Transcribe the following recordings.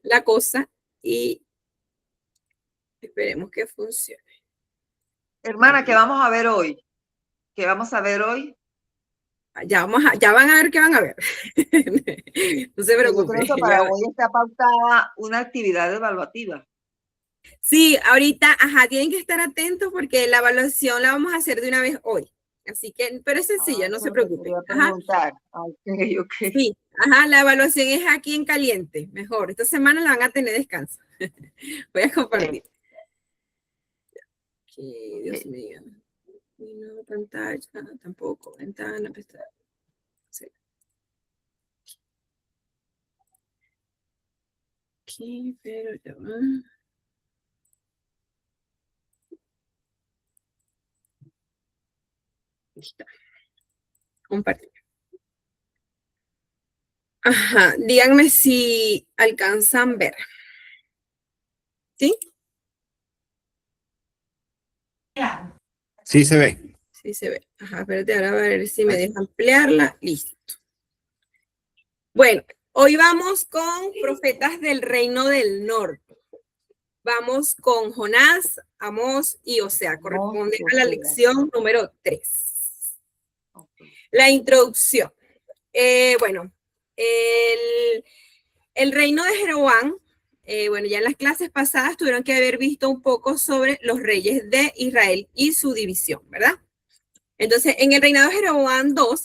la cosa y esperemos que funcione. Hermana, ¿qué vamos a ver hoy? ¿Qué vamos a ver hoy? Ya van a ver qué van a ver. No se Yo creo preocupe. que para hoy está pautada una actividad evaluativa. Sí, ahorita, tienen que estar atentos porque la evaluación la vamos a hacer de una vez hoy. Así que, pero es sencilla, no se preocupen. Preguntar. Sí, la evaluación es aquí en caliente, mejor. Esta semana la van a tener descanso. Voy a compartir. Okay, Dios mío. No, pantalla, tampoco. Ventana, pestaña. Sí. Aquí, pero ya va. Está. Compartir. Díganme si alcanzan ver. ¿Sí? Sí se ve. Sí se ve. Espérate, ahora a ver si me deja ampliarla. Listo. Bueno, hoy vamos con profetas del reino del norte. Vamos con Jonás, Amós y Osea. Corresponde a la lección número 3. La introducción. Bueno, el reino de Jeroboam, bueno, ya en las clases pasadas tuvieron que haber visto un poco sobre los reyes de Israel y su división, ¿verdad? Entonces, en el reinado de Jeroboam II,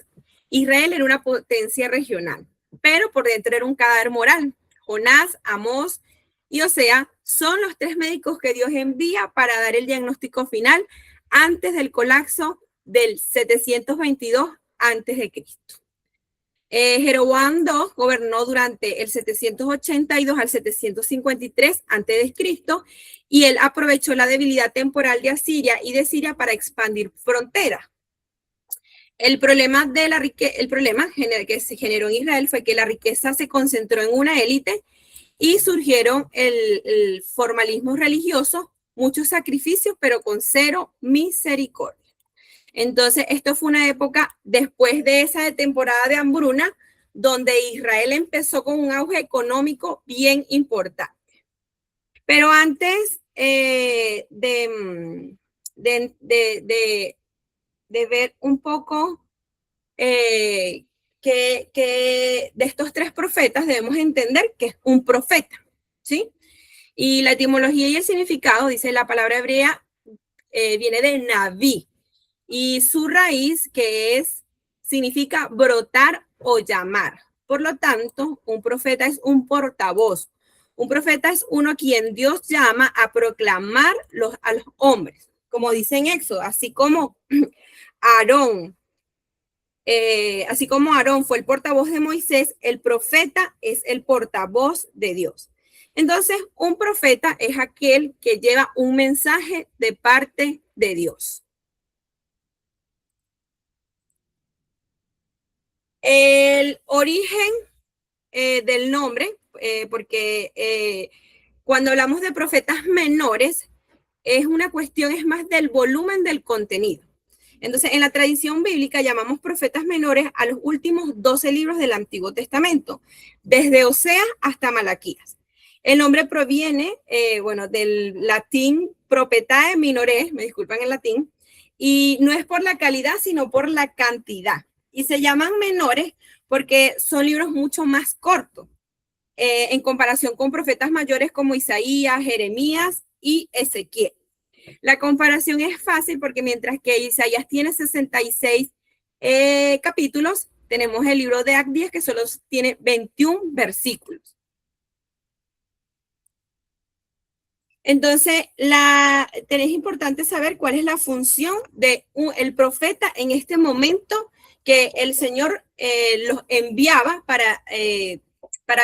Israel era una potencia regional, pero por dentro era un cadáver moral. Jonás, Amós y Osea son los 3 médicos que Dios envía para dar el diagnóstico final antes del colapso del 722 a.C. Jeroboam II gobernó durante el 782 al 753 a.C. y él aprovechó la debilidad temporal de Asiria y de Siria para expandir fronteras. El problema que se generó en Israel fue que la riqueza se concentró en una élite y surgieron el formalismo religioso, muchos sacrificios, pero con cero misericordia. Entonces, esto fue una época después de esa temporada de hambruna, donde Israel empezó con un auge económico bien importante. Pero antes de ver un poco que de estos 3 profetas debemos entender que es un profeta, ¿sí? Y la etimología y el significado, dice la palabra hebrea, viene de Naví, y su raíz significa brotar o llamar. Por lo tanto, un profeta es un portavoz. Un profeta es uno quien Dios llama a proclamar a los hombres, como dice en Éxodo, así como Aarón fue el portavoz de Moisés, el profeta es el portavoz de Dios. Entonces, un profeta es aquel que lleva un mensaje de parte de Dios. El origen del nombre, porque cuando hablamos de profetas menores, es más del volumen del contenido. Entonces, en la tradición bíblica llamamos profetas menores a los últimos 12 libros del Antiguo Testamento, desde Oseas hasta Malaquías. El nombre proviene, del latín propetae minores, me disculpan el latín, y no es por la calidad, sino por la cantidad. Y se llaman menores porque son libros mucho más cortos, en comparación con profetas mayores como Isaías, Jeremías y Ezequiel. La comparación es fácil porque mientras que Isaías tiene 66 capítulos, tenemos el libro de Abdías que solo tiene 21 versículos. Entonces, es importante saber cuál es la función del profeta en este momento que el Señor los enviaba para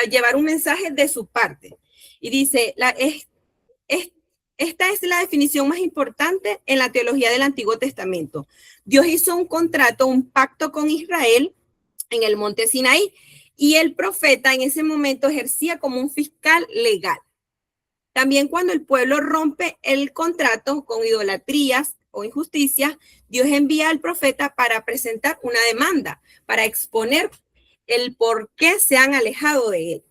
llevar un mensaje de su parte. Y dice, esta es la definición más importante en la teología del Antiguo Testamento. Dios hizo un contrato, un pacto con Israel en el monte Sinaí, y el profeta en ese momento ejercía como un fiscal legal. También cuando el pueblo rompe el contrato con idolatrías o injusticias, Dios envía al profeta para presentar una demanda, para exponer el por qué se han alejado de él.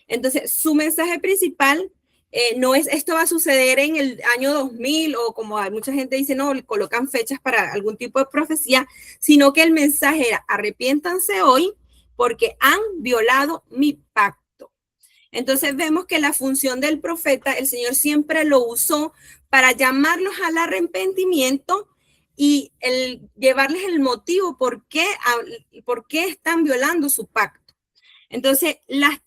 Entonces, su mensaje principal no es esto va a suceder en el año 2000 o como hay mucha gente dice, no, colocan fechas para algún tipo de profecía, sino que el mensaje era arrepiéntanse hoy porque han violado mi pacto. Entonces vemos que la función del profeta, el Señor siempre lo usó para llamarlos al arrepentimiento y llevarles el motivo por qué están violando su pacto. Entonces, las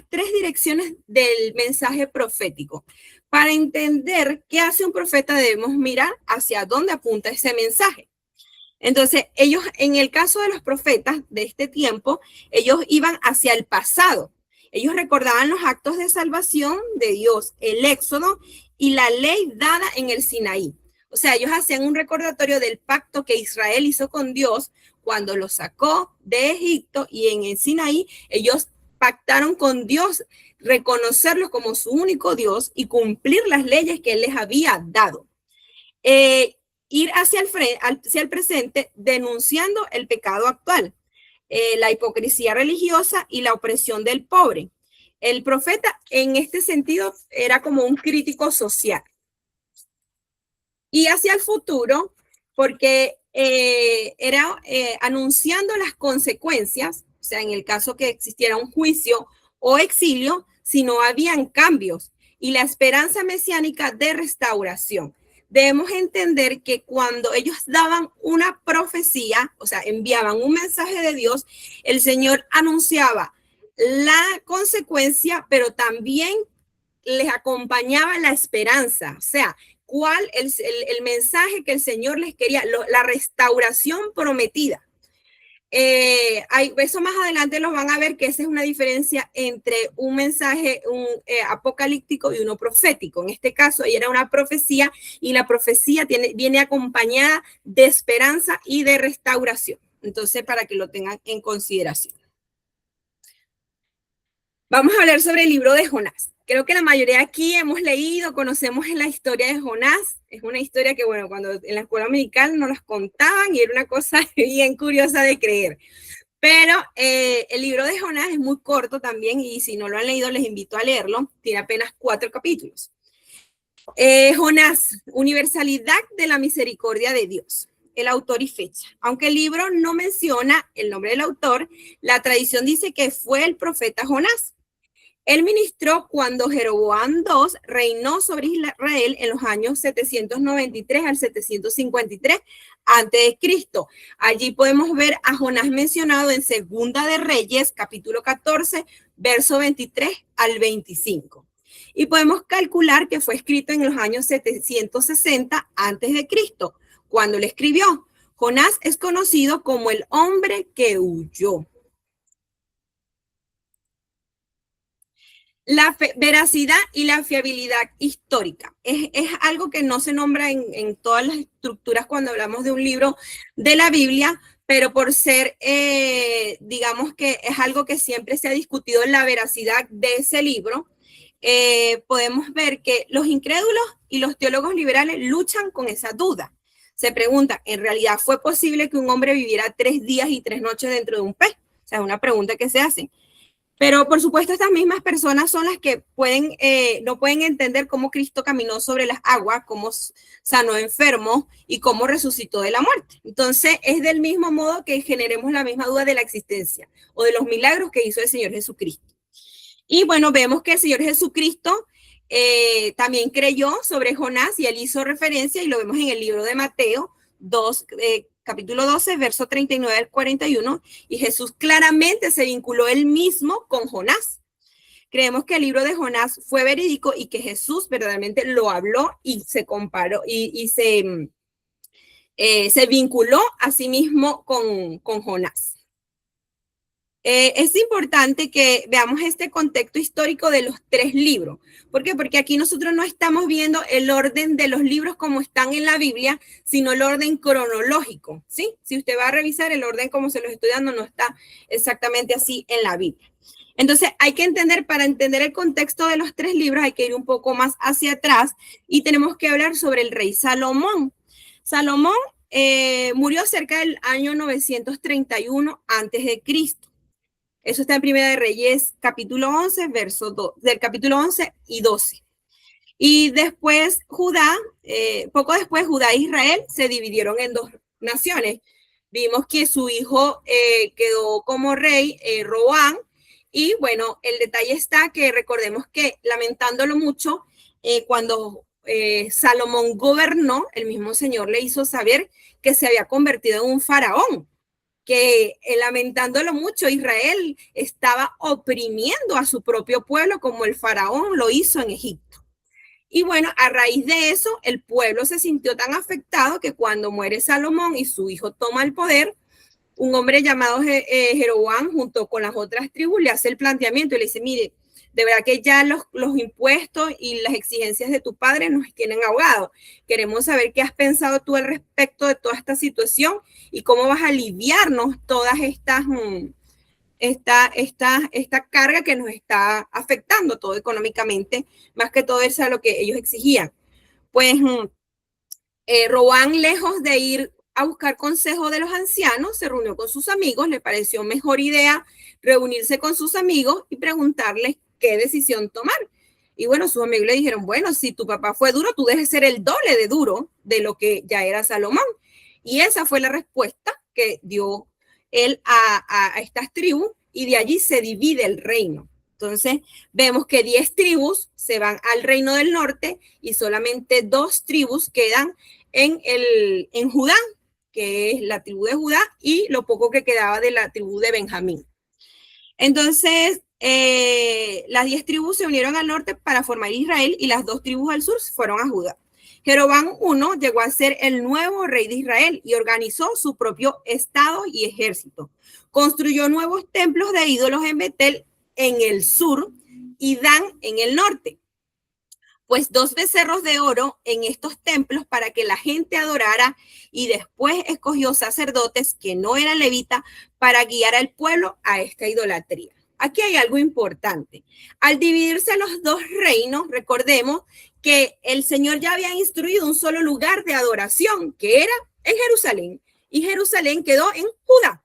tres direcciones del mensaje profético. Para entender qué hace un profeta, debemos mirar hacia dónde apunta ese mensaje. Entonces, ellos, en el caso de los profetas de este tiempo, ellos iban hacia el pasado. Ellos recordaban los actos de salvación de Dios, el Éxodo y la ley dada en el Sinaí. O sea, ellos hacían un recordatorio del pacto que Israel hizo con Dios cuando los sacó de Egipto, y en el Sinaí ellos pactaron con Dios reconocerlo como su único Dios y cumplir las leyes que él les había dado. Ir hacia el presente denunciando el pecado actual, la hipocresía religiosa y la opresión del pobre. El profeta en este sentido era como un crítico social. Y hacia el futuro, porque era anunciando las consecuencias, o sea, en el caso que existiera un juicio o exilio, si no habían cambios, y la esperanza mesiánica de restauración. Debemos entender que cuando ellos daban una profecía, o sea, enviaban un mensaje de Dios, el Señor anunciaba la consecuencia, pero también les acompañaba la esperanza, o sea, cuál el mensaje que el Señor les quería, la restauración prometida. Eso más adelante los van a ver, que esa es una diferencia entre un mensaje apocalíptico y uno profético. En este caso, ahí era una profecía, y la profecía viene acompañada de esperanza y de restauración. Entonces, para que lo tengan en consideración. Vamos a hablar sobre el libro de Jonás. Creo que la mayoría aquí hemos leído, conocemos la historia de Jonás. Es una historia que, bueno, cuando en la escuela dominical nos las contaban y era una cosa bien curiosa de creer. Pero el libro de Jonás es muy corto también, y si no lo han leído les invito a leerlo. Tiene apenas 4 capítulos. Jonás, universalidad de la misericordia de Dios. El autor y fecha. Aunque el libro no menciona el nombre del autor, la tradición dice que fue el profeta Jonás. Él ministró cuando Jeroboam II reinó sobre Israel en los años 793 al 753 a.C. Allí podemos ver a Jonás mencionado en Segunda de Reyes, capítulo 14, verso 23 al 25. Y podemos calcular que fue escrito en los años 760 a.C., cuando le escribió. Jonás es conocido como el hombre que huyó. La veracidad y la fiabilidad histórica es algo que no se nombra en todas las estructuras cuando hablamos de un libro de la Biblia, pero por ser, digamos que es algo que siempre se ha discutido en la veracidad de ese libro, podemos ver que los incrédulos y los teólogos liberales luchan con esa duda. Se pregunta, ¿en realidad fue posible que un hombre viviera 3 días y 3 noches dentro de un pez? O sea, es una pregunta que se hace. Pero por supuesto estas mismas personas son las que no pueden entender cómo Cristo caminó sobre las aguas, cómo sanó enfermos y cómo resucitó de la muerte. Entonces es del mismo modo que generemos la misma duda de la existencia o de los milagros que hizo el Señor Jesucristo. Y bueno, vemos que el Señor Jesucristo también creyó sobre Jonás, y él hizo referencia, y lo vemos en el libro de Mateo 2, capítulo 12, verso 39 al 41, y Jesús claramente se vinculó él mismo con Jonás. Creemos que el libro de Jonás fue verídico y que Jesús verdaderamente lo habló y se comparó y se vinculó a sí mismo con Jonás. Es importante que veamos este contexto histórico de los 3 libros. ¿Por qué? Porque aquí nosotros no estamos viendo el orden de los libros como están en la Biblia, sino el orden cronológico, ¿sí? Si usted va a revisar el orden como se los estoy dando, no está exactamente así en la Biblia. Entonces, hay que entender, para entender el contexto de los 3 libros, hay que ir un poco más hacia atrás, y tenemos que hablar sobre el rey Salomón. Salomón murió cerca del año 931 a.C. Eso está en Primera de Reyes, capítulo 11, verso 2, del capítulo 11 y 12. Y después poco después Judá e Israel se dividieron en dos naciones. Vimos que su hijo quedó como rey, Roboam, y bueno, el detalle está que recordemos que lamentándolo mucho, cuando Salomón gobernó, el mismo Señor le hizo saber que se había convertido en un faraón, que lamentándolo mucho, Israel estaba oprimiendo a su propio pueblo como el faraón lo hizo en Egipto. Y bueno, a raíz de eso, el pueblo se sintió tan afectado que cuando muere Salomón y su hijo toma el poder, un hombre llamado Jeroboam, junto con las otras tribus, le hace el planteamiento y le dice, mire, de verdad que ya los impuestos y las exigencias de tu padre nos tienen ahogados. Queremos saber qué has pensado tú al respecto de toda esta situación y cómo vas a aliviarnos todas esta carga que nos está afectando todo económicamente, más que todo eso a lo que ellos exigían. Pues Roboam, lejos de ir a buscar consejo de los ancianos, se reunió con sus amigos, le pareció mejor idea reunirse con sus amigos y preguntarles qué decisión tomar. Y bueno, sus amigos le dijeron, bueno, si tu papá fue duro, tú debes ser el doble de duro de lo que ya era Salomón. Y esa fue la respuesta que dio él a estas tribus y de allí se divide el reino. Entonces, vemos que 10 tribus se van al reino del norte y solamente 2 tribus quedan en Judá, que es la tribu de Judá, y lo poco que quedaba de la tribu de Benjamín. Entonces, las 10 tribus se unieron al norte para formar Israel y las 2 tribus al sur fueron a Judá. Jeroboam I llegó a ser el nuevo rey de Israel y organizó su propio estado y ejército. Construyó nuevos templos de ídolos en Betel en el sur y Dan en el norte. Pues 2 becerros de oro en estos templos para que la gente adorara y después escogió sacerdotes que no eran levitas para guiar al pueblo a esta idolatría. Aquí hay algo importante. Al dividirse los 2 reinos, recordemos que el Señor ya había instruido un solo lugar de adoración, que era en Jerusalén, y Jerusalén quedó en Judá.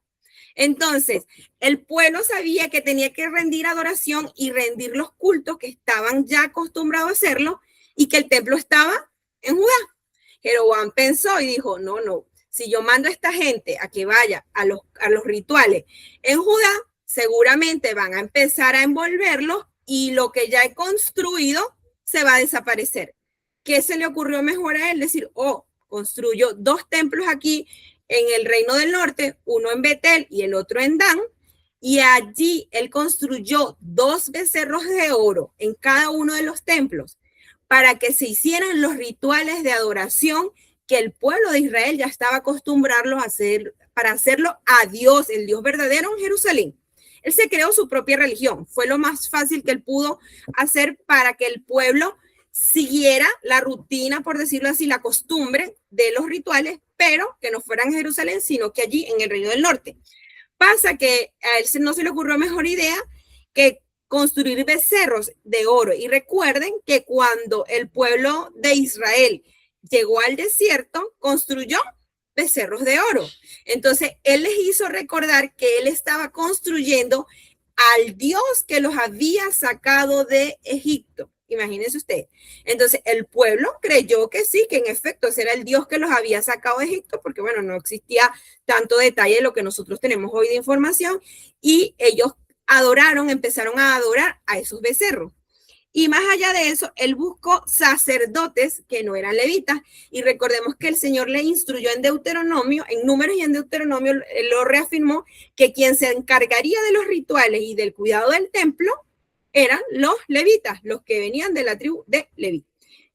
Entonces, el pueblo sabía que tenía que rendir adoración y rendir los cultos que estaban ya acostumbrados a hacerlo y que el templo estaba en Judá. Jeroboam pensó y dijo, no, si yo mando a esta gente a que vaya a los rituales en Judá, seguramente van a empezar a envolverlos y lo que ya he construido se va a desaparecer. ¿Qué se le ocurrió mejor a él? Decir, construyo 2 templos aquí en el reino del norte, uno en Betel y el otro en Dan, y allí él construyó 2 becerros de oro en cada uno de los templos para que se hicieran los rituales de adoración que el pueblo de Israel ya estaba acostumbrado a hacer, para hacerlo a Dios, el Dios verdadero en Jerusalén. Él se creó su propia religión, fue lo más fácil que él pudo hacer para que el pueblo siguiera la rutina, por decirlo así, la costumbre de los rituales, pero que no fueran en Jerusalén, sino que allí en el reino del norte. Pasa que a él no se le ocurrió mejor idea que construir becerros de oro. Y recuerden que cuando el pueblo de Israel llegó al desierto, construyó becerros de oro. Entonces, él les hizo recordar que él estaba construyendo al Dios que los había sacado de Egipto. Imagínense usted. Entonces, el pueblo creyó que sí, que en efecto ese era el Dios que los había sacado de Egipto, porque bueno, no existía tanto detalle de lo que nosotros tenemos hoy de información, y ellos empezaron a adorar a esos becerros. Y más allá de eso, él buscó sacerdotes que no eran levitas. Y recordemos que el Señor le instruyó en Deuteronomio, en Números y en Deuteronomio, él lo reafirmó, que quien se encargaría de los rituales y del cuidado del templo eran los levitas, los que venían de la tribu de Leví.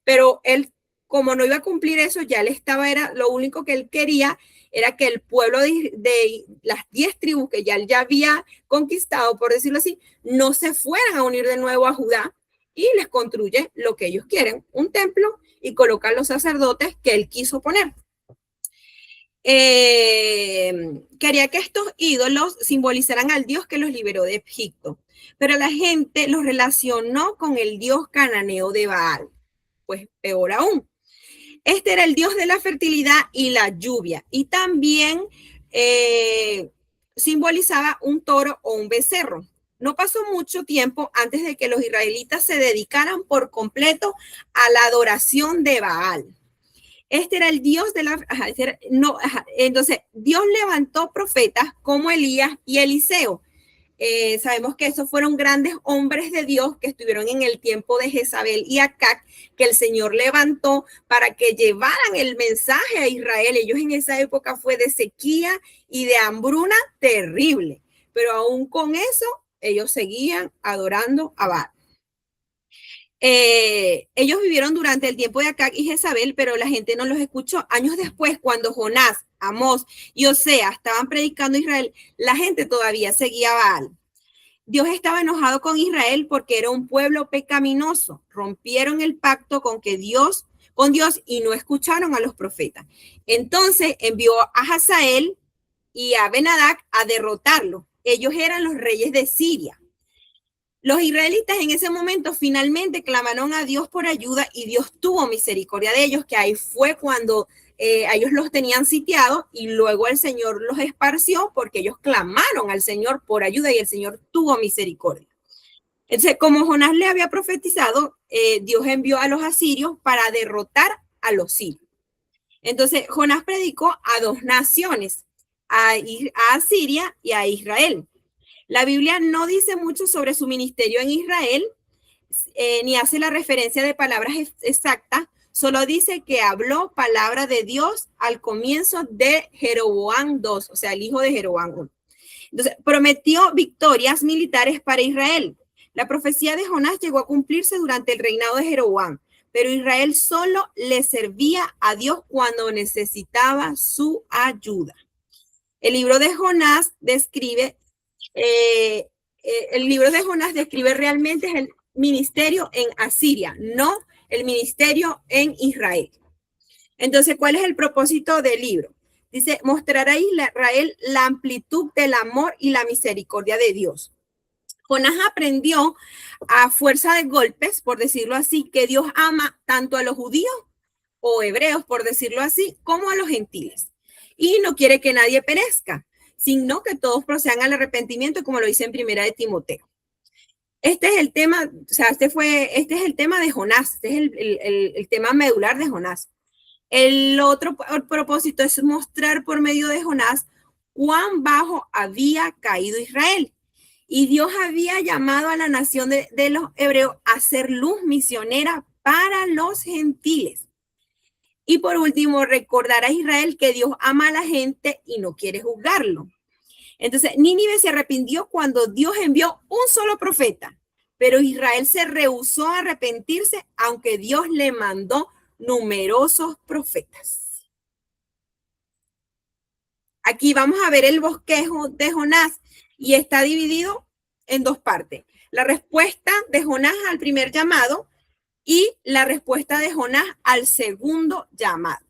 Pero él, como no iba a cumplir eso, ya él estaba, era lo único que él quería era que el pueblo de las 10 tribus que ya él ya había conquistado, por decirlo así, no se fueran a unir de nuevo a Judá, y les construye lo que ellos quieren, un templo, y colocar los sacerdotes que él quiso poner. Quería que estos ídolos simbolizaran al Dios que los liberó de Egipto, pero la gente los relacionó con el Dios cananeo de Baal. Pues peor aún. Este era el Dios de la fertilidad y la lluvia, y también simbolizaba un toro o un becerro. No pasó mucho tiempo antes de que los israelitas se dedicaran por completo a la adoración de Baal. Este era el Dios de la... Entonces, Dios levantó profetas como Elías y Eliseo. Sabemos que esos fueron grandes hombres de Dios que estuvieron en el tiempo de Jezabel y Acac, que el Señor levantó para que llevaran el mensaje a Israel. Ellos en esa época fue de sequía y de hambruna terrible, pero aún con eso, ellos seguían adorando a Baal. Ellos vivieron durante el tiempo de Acac y Jezabel, pero la gente no los escuchó. Años después, cuando Jonás, Amós y Oseas estaban predicando a Israel, la gente todavía seguía a Baal. Dios estaba enojado con Israel porque era un pueblo pecaminoso. Rompieron el pacto con Dios y no escucharon a los profetas. Entonces envió a Hazael y a Ben-Hadad a derrotarlo. Ellos eran los reyes de Siria. Los israelitas en ese momento finalmente clamaron a Dios por ayuda y Dios tuvo misericordia de ellos, que ahí fue cuando ellos los tenían sitiados y luego el Señor los esparció porque ellos clamaron al Señor por ayuda y el Señor tuvo misericordia. Entonces, como Jonás le había profetizado, Dios envió a los asirios para derrotar a los sirios. Entonces, Jonás predicó a dos naciones, a Asiria y a Israel. La Biblia no dice mucho sobre su ministerio en Israel, ni hace la referencia de palabras exactas, solo dice que habló palabra de Dios al comienzo de Jeroboam II, o sea, el hijo de Jeroboam I. Entonces, prometió victorias militares para Israel. La profecía de Jonás llegó a cumplirse durante el reinado de Jeroboam, pero Israel solo le servía a Dios cuando necesitaba su ayuda. El libro de Jonás describe realmente el ministerio en Asiria, no el ministerio en Israel. Entonces, ¿cuál es el propósito del libro? Dice, mostrar a Israel la amplitud del amor y la misericordia de Dios. Jonás aprendió a fuerza de golpes, por decirlo así, que Dios ama tanto a los judíos o hebreos, por decirlo así, como a los gentiles. Y no quiere que nadie perezca, sino que todos procedan al arrepentimiento, como lo dice en Primera de Timoteo. Este es el tema, o sea, este es el tema de Jonás, este es el tema medular de Jonás. El otro propósito es mostrar por medio de Jonás cuán bajo había caído Israel. Y Dios había llamado a la nación de los hebreos a ser luz misionera para los gentiles. Y por último, recordar a Israel que Dios ama a la gente y no quiere juzgarlo. Entonces, Nínive se arrepintió cuando Dios envió un solo profeta, pero Israel se rehusó a arrepentirse, aunque Dios le mandó numerosos profetas. Aquí vamos a ver el bosquejo de Jonás y está dividido en dos partes. La respuesta de Jonás al primer llamado y la respuesta de Jonás al segundo llamado.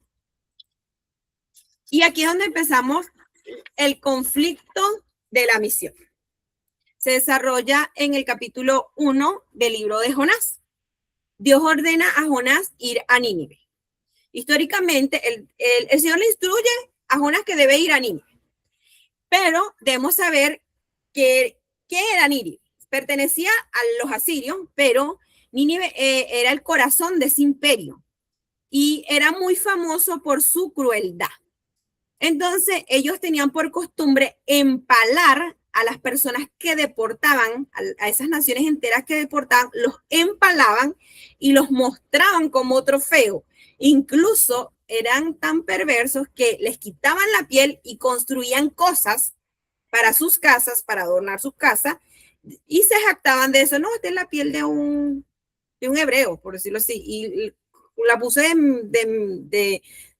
Y aquí es donde empezamos el conflicto de la misión. Se desarrolla en el capítulo 1 del libro de Jonás. Dios ordena a Jonás ir a Nínive. Históricamente, el Señor le instruye a Jonás que debe ir a Nínive. Pero debemos saber qué era Nínive. Pertenecía a los asirios, pero Nínive era el corazón de ese imperio y era muy famoso por su crueldad. Entonces, ellos tenían por costumbre empalar a las personas que deportaban, a esas naciones enteras que deportaban, los empalaban y los mostraban como trofeo. Incluso eran tan perversos que les quitaban la piel y construían cosas para sus casas, para adornar sus casas, y se jactaban de eso. No, esta es la piel de un hebreo, por decirlo así, y la puse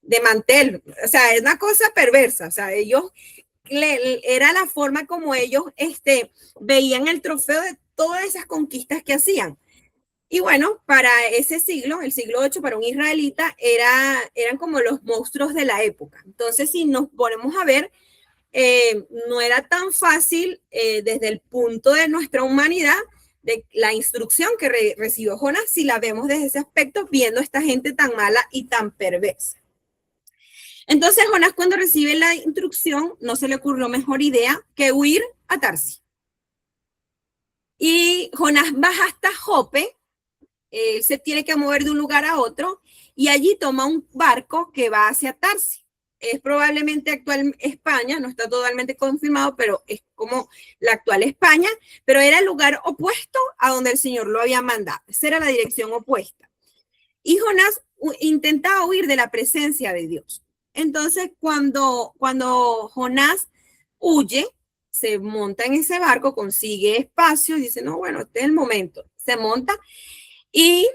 de mantel. O sea, es una cosa perversa. O sea, ellos, era la forma como ellos veían el trofeo de todas esas conquistas que hacían. Y bueno, para ese siglo, el siglo VIII, para un israelita, eran como los monstruos de la época. Entonces, si nos ponemos a ver, no era tan fácil desde el punto de nuestra humanidad, de la instrucción que recibió Jonás, si la vemos desde ese aspecto, viendo a esta gente tan mala y tan perversa. Entonces Jonás, cuando recibe la instrucción, no se le ocurrió mejor idea que huir a Tarsis. Y Jonás baja hasta Jope, se tiene que mover de un lugar a otro, y allí toma un barco que va hacia Tarsis. Es probablemente actual España, no está totalmente confirmado, pero es como la actual España, pero era el lugar opuesto a donde el Señor lo había mandado. Esa era la dirección opuesta. Y Jonás intentaba huir de la presencia de Dios. Entonces, cuando Jonás huye, se monta en ese barco, consigue espacio y dice, no, bueno, este es el momento. Se monta y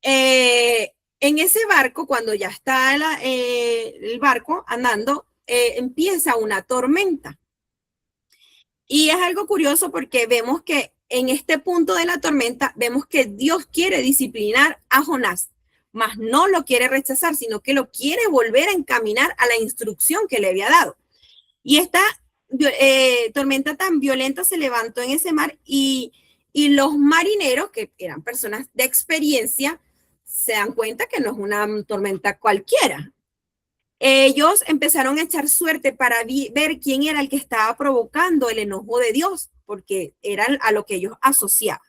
en ese barco, cuando ya está el barco andando, empieza una tormenta. Y es algo curioso porque vemos que en este punto de la tormenta, vemos que Dios quiere disciplinar a Jonás, mas no lo quiere rechazar, sino que lo quiere volver a encaminar a la instrucción que le había dado. Y esta tormenta tan violenta se levantó en ese mar y los marineros, que eran personas de experiencia, se dan cuenta que no es una tormenta cualquiera. Ellos empezaron a echar suerte para ver quién era el que estaba provocando el enojo de Dios, porque era a lo que ellos asociaban.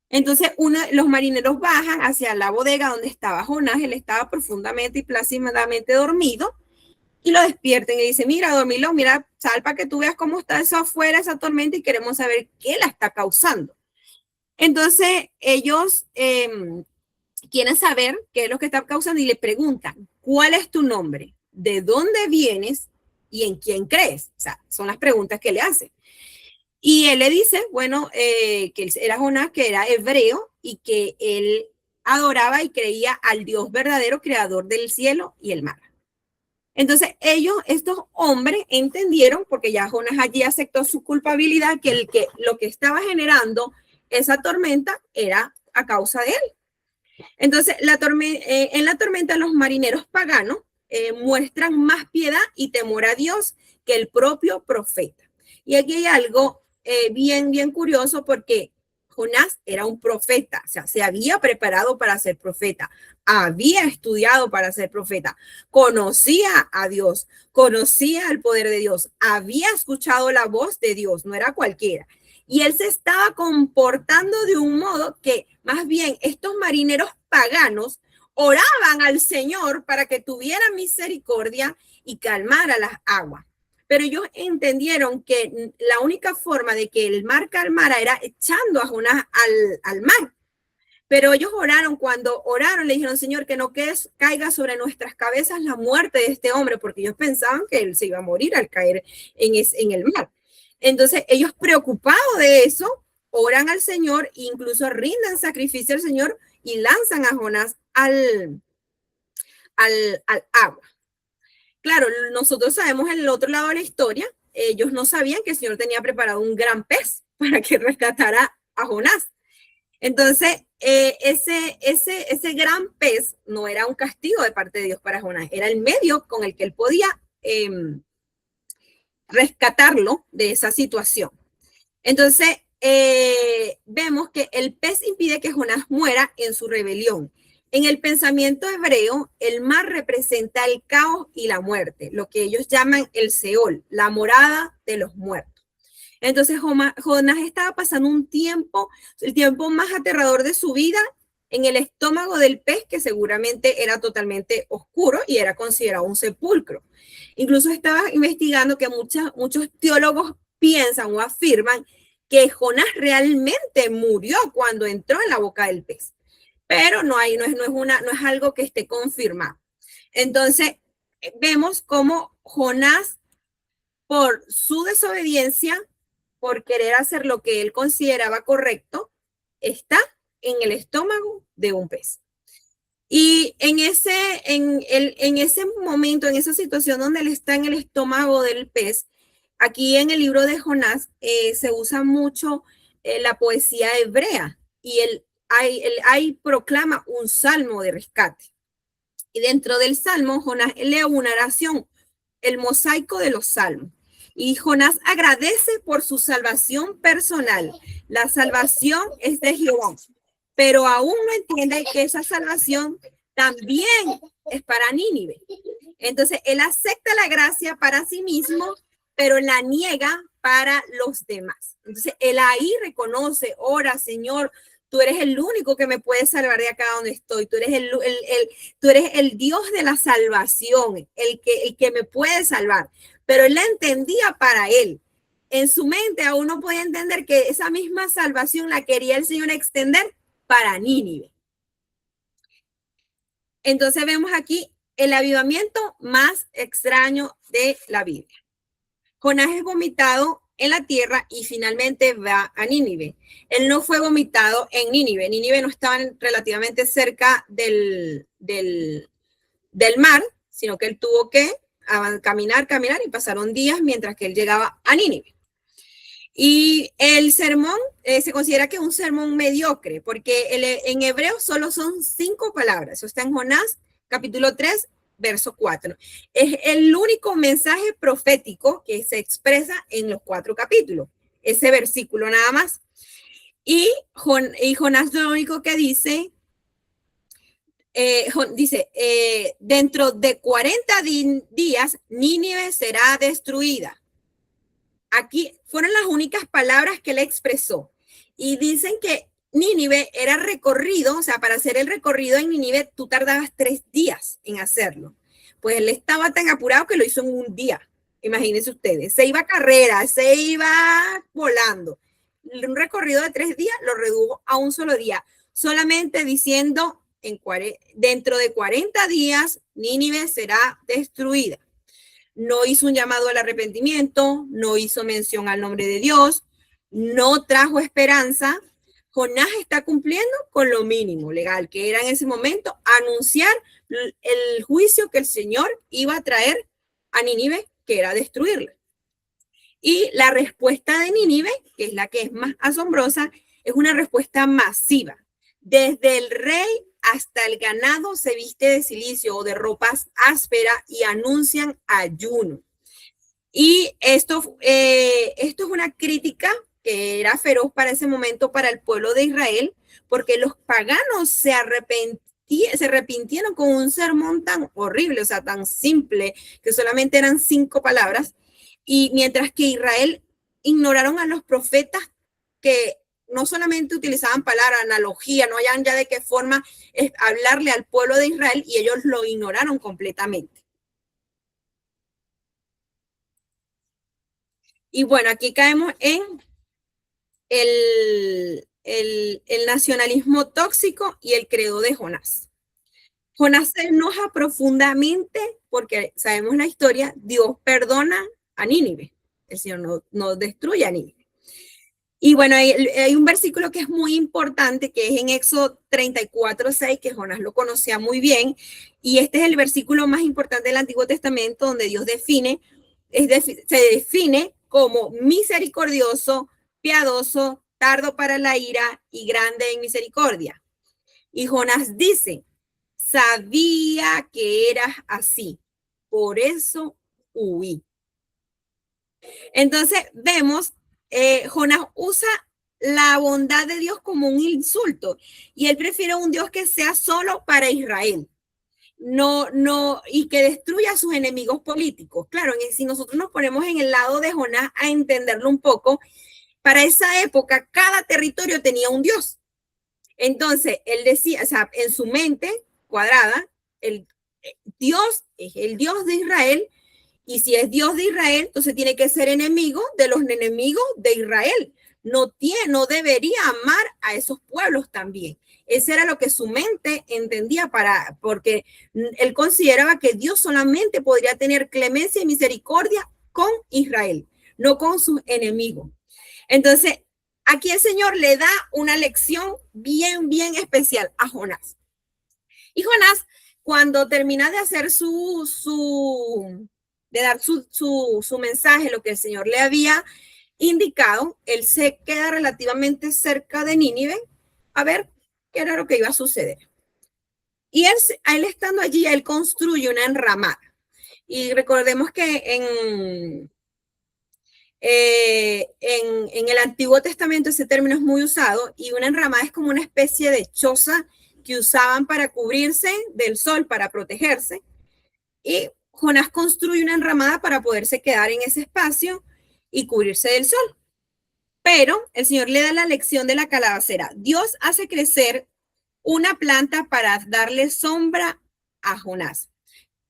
Entonces, los marineros bajan hacia la bodega donde estaba Jonás. Él estaba profundamente y plácidamente dormido, y lo despierten y dicen, mira, dormilón, mira, sal para que tú veas cómo está eso afuera, esa tormenta, y queremos saber qué la está causando. Entonces, ellos quieren saber qué es lo que está causando y le preguntan, ¿cuál es tu nombre? ¿De dónde vienes? ¿Y en quién crees? O sea, son las preguntas que le hacen. Y él le dice, bueno, que él era Jonás, que era hebreo y que él adoraba y creía al Dios verdadero, creador del cielo y el mar. Entonces estos hombres entendieron, porque ya Jonás allí aceptó su culpabilidad, que lo que estaba generando esa tormenta era a causa de él. Entonces, en la tormenta los marineros paganos muestran más piedad y temor a Dios que el propio profeta. Y aquí hay algo bien curioso, porque Jonás era un profeta, o sea, se había preparado para ser profeta, había estudiado para ser profeta, conocía a Dios, conocía el poder de Dios, había escuchado la voz de Dios, no era cualquiera. Y él se estaba comportando de un modo que más bien estos marineros paganos oraban al Señor para que tuviera misericordia y calmara las aguas. Pero ellos entendieron que la única forma de que el mar calmara era echando a Jonás al mar. Pero ellos oraron, cuando oraron le dijeron, Señor, que no caiga sobre nuestras cabezas la muerte de este hombre, porque ellos pensaban que él se iba a morir al caer en el mar. Entonces ellos, preocupados de eso, oran al Señor, incluso rinden sacrificio al Señor y lanzan a Jonás al agua. Claro, nosotros sabemos en el otro lado de la historia, ellos no sabían que el Señor tenía preparado un gran pez para que rescatara a Jonás. Entonces, ese gran pez no era un castigo de parte de Dios para Jonás, era el medio con el que él podía rescatarlo de esa situación. Entonces, vemos que el pez impide que Jonás muera en su rebelión. En el pensamiento hebreo, el mar representa el caos y la muerte, lo que ellos llaman el Seol, la morada de los muertos. Entonces, Jonás estaba pasando un tiempo, el tiempo más aterrador de su vida, en el estómago del pez, que seguramente era totalmente oscuro y era considerado un sepulcro. Incluso estaba investigando que muchos teólogos piensan o afirman que Jonás realmente murió cuando entró en la boca del pez. Pero no es algo que esté confirmado. Entonces, vemos cómo Jonás, por su desobediencia, por querer hacer lo que él consideraba correcto, está en el estómago de un pez. Y en ese momento, en esa situación donde él está en el estómago del pez, aquí en el libro de Jonás se usa mucho la poesía hebrea, y ahí proclama un salmo de rescate. Y dentro del salmo, Jonás lee una oración, el mosaico de los salmos. Y Jonás agradece por su salvación personal. La salvación es de Jehová, pero aún no entiende que esa salvación también es para Nínive. Entonces, él acepta la gracia para sí mismo, pero la niega para los demás. Entonces, él ahí reconoce, ora, Señor, tú eres el único que me puede salvar de acá donde estoy. Tú eres el Dios de la salvación, el que me puede salvar. Pero él la entendía para él. En su mente aún no podía entender que esa misma salvación la quería el Señor extender para Nínive. Entonces vemos aquí el avivamiento más extraño de la Biblia. Jonás es vomitado en la tierra y finalmente va a Nínive. Él no fue vomitado en Nínive. Nínive no estaba relativamente cerca del mar, sino que él tuvo que caminar y pasaron días mientras que él llegaba a Nínive. Y el sermón se considera que es un sermón mediocre, porque en hebreo solo son 5 palabras. Eso está en Jonás, capítulo 3, verso 4. Es el único mensaje profético que se expresa en los 4 capítulos. Ese versículo nada más. Y Jonás lo único que dice, dentro de 40 días, Nínive será destruida. Aquí fueron las únicas palabras que él expresó. Y dicen que Nínive era recorrido, o sea, para hacer el recorrido en Nínive, tú tardabas 3 días en hacerlo. Pues él estaba tan apurado que lo hizo en un día. Imagínense ustedes, se iba a carrera, se iba volando. Un recorrido de 3 días lo redujo a un solo día, solamente diciendo, dentro de 40 días, Nínive será destruida. No hizo un llamado al arrepentimiento, no hizo mención al nombre de Dios, no trajo esperanza. Jonás está cumpliendo con lo mínimo legal, que era en ese momento anunciar el juicio que el Señor iba a traer a Nínive, que era destruirla. Y la respuesta de Nínive, que es la que es más asombrosa, es una respuesta masiva. Desde el rey hasta el ganado se viste de cilicio o de ropas ásperas y anuncian ayuno. Y esto es una crítica que era feroz para ese momento para el pueblo de Israel, porque los paganos se arrepintieron con un sermón tan horrible, o sea, tan simple, que solamente eran 5 palabras, y mientras que Israel ignoraron a los profetas que no solamente utilizaban palabras, analogía, no hayan ya de qué forma es hablarle al pueblo de Israel, y ellos lo ignoraron completamente. Y bueno, aquí caemos en el nacionalismo tóxico y el credo de Jonás. Jonás se enoja profundamente porque sabemos la historia, Dios perdona a Nínive, el Señor no destruye a Nínive. Y bueno, hay un versículo que es muy importante, que es en Éxodo 34:6, que Jonás lo conocía muy bien, y este es el versículo más importante del Antiguo Testamento, donde Dios se define como misericordioso, piadoso, tardo para la ira y grande en misericordia. Y Jonás dice, sabía que eras así, por eso huí. Entonces vemos, Jonás usa la bondad de Dios como un insulto, y él prefiere un Dios que sea solo para Israel. Y que destruya a sus enemigos políticos. Claro, si nosotros nos ponemos en el lado de Jonás a entenderlo un poco, para esa época cada territorio tenía un dios. Entonces, él decía, o sea, en su mente cuadrada, el Dios es el Dios de Israel, y si es Dios de Israel, entonces tiene que ser enemigo de los enemigos de Israel. No debería amar a esos pueblos también. Ese era lo que su mente entendía, porque él consideraba que Dios solamente podría tener clemencia y misericordia con Israel, no con sus enemigos. Entonces, aquí el Señor le da una lección bien, bien especial a Jonás. Y Jonás, cuando termina de hacer de dar su mensaje, lo que el Señor le había indicado, él se queda relativamente cerca de Nínive a ver qué era lo que iba a suceder. Y él estando allí, él construye una enramada. Y recordemos que en el Antiguo Testamento ese término es muy usado, y una enramada es como una especie de choza que usaban para cubrirse del sol, para protegerse. Y Jonás construye una enramada para poderse quedar en ese espacio y cubrirse del sol. Pero el Señor le da la lección de la calabacera. Dios hace crecer una planta para darle sombra a Jonás.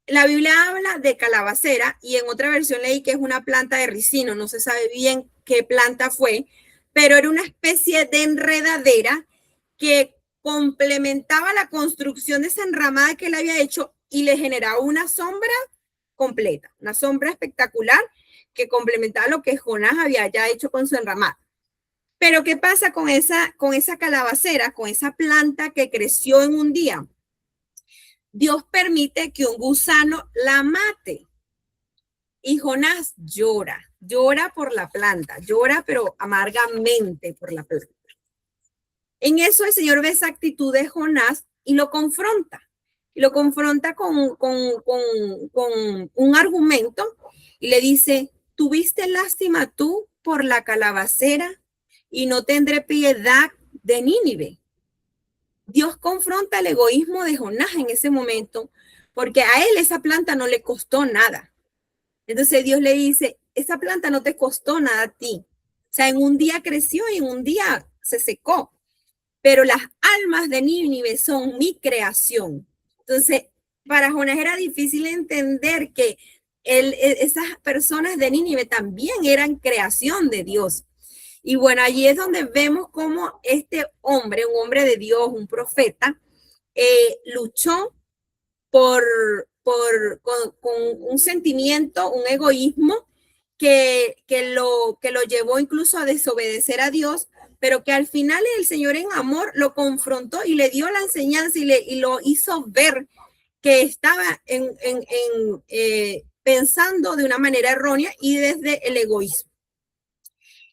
La Biblia habla de calabacera y en otra versión leí que es una planta de ricino. No se sabe bien qué planta fue, pero era una especie de enredadera que complementaba la construcción de esa enramada que él había hecho y le generaba una sombra completa, una sombra espectacular que complementaba lo que Jonás había ya hecho con su enramada. Pero ¿qué pasa con esa calabacera, con esa planta que creció en un día? Dios permite que un gusano la mate. Y Jonás llora por la planta, llora pero amargamente por la planta. En eso el Señor ve esa actitud de Jonás y lo confronta. Y lo confronta con un argumento y le dice, ¿tuviste lástima tú por la calabacera y no tendré piedad de Nínive? Dios confronta el egoísmo de Jonás en ese momento, porque a él esa planta no le costó nada. Entonces Dios le dice, esa planta no te costó nada a ti. O sea, en un día creció y en un día se secó. Pero las almas de Nínive son mi creación. Entonces, para Jonás era difícil entender que esas personas de Nínive también eran creación de Dios. Y bueno, allí es donde vemos cómo este hombre, un hombre de Dios, un profeta, luchó con un sentimiento, un egoísmo que lo llevó incluso a desobedecer a Dios, pero que al final el Señor en amor lo confrontó y le dio la enseñanza y lo hizo ver que estaba pensando de una manera errónea y desde el egoísmo.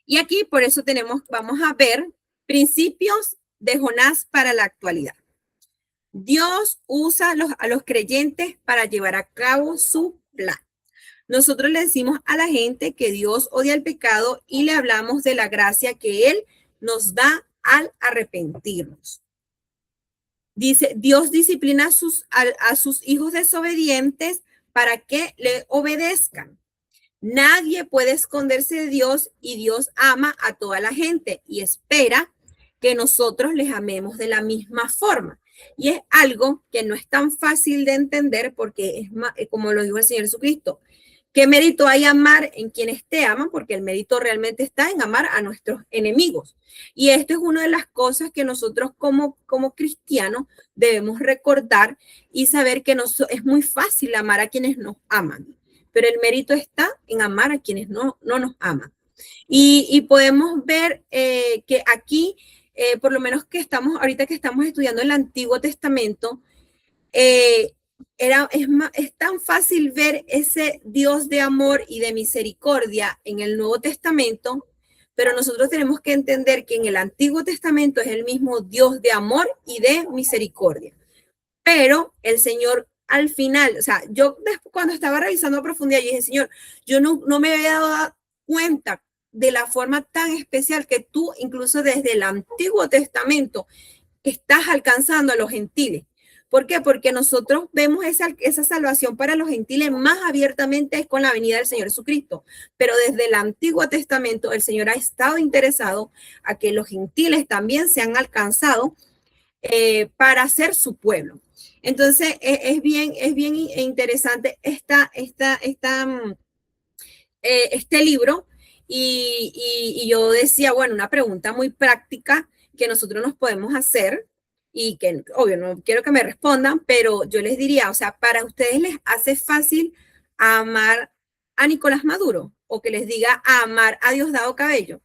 Y aquí por eso vamos a ver principios de Jonás para la actualidad. Dios usa a los creyentes para llevar a cabo su plan. Nosotros le decimos a la gente que Dios odia el pecado y le hablamos de la gracia que Él nos da al arrepentirnos. Dice, Dios disciplina a sus hijos desobedientes para que le obedezcan. Nadie puede esconderse de Dios y Dios ama a toda la gente y espera que nosotros les amemos de la misma forma. Y es algo que no es tan fácil de entender porque es más, como lo dijo el Señor Jesucristo, ¿qué mérito hay amar en quienes te aman? Porque el mérito realmente está en amar a nuestros enemigos. Y esto es una de las cosas que nosotros como cristianos debemos recordar y saber que es muy fácil amar a quienes nos aman. Pero el mérito está en amar a quienes no nos aman. Y podemos ver que aquí, por lo menos ahorita que estamos estudiando el Antiguo Testamento, es tan fácil ver ese Dios de amor y de misericordia en el Nuevo Testamento, pero nosotros tenemos que entender que en el Antiguo Testamento es el mismo Dios de amor y de misericordia. Pero el Señor al final, o sea, yo cuando estaba revisando a profundidad, yo dije, Señor, yo no me había dado cuenta de la forma tan especial que tú, incluso desde el Antiguo Testamento, estás alcanzando a los gentiles. ¿Por qué? Porque nosotros vemos esa salvación para los gentiles más abiertamente es con la venida del Señor Jesucristo. Pero desde el Antiguo Testamento, el Señor ha estado interesado a que los gentiles también sean alcanzados para ser su pueblo. Entonces, es bien interesante este libro y yo decía, bueno, una pregunta muy práctica que nosotros nos podemos hacer y que, obvio, no quiero que me respondan, pero yo les diría, o sea, ¿para ustedes les hace fácil amar a Nicolás Maduro o que les diga amar a Diosdado Cabello?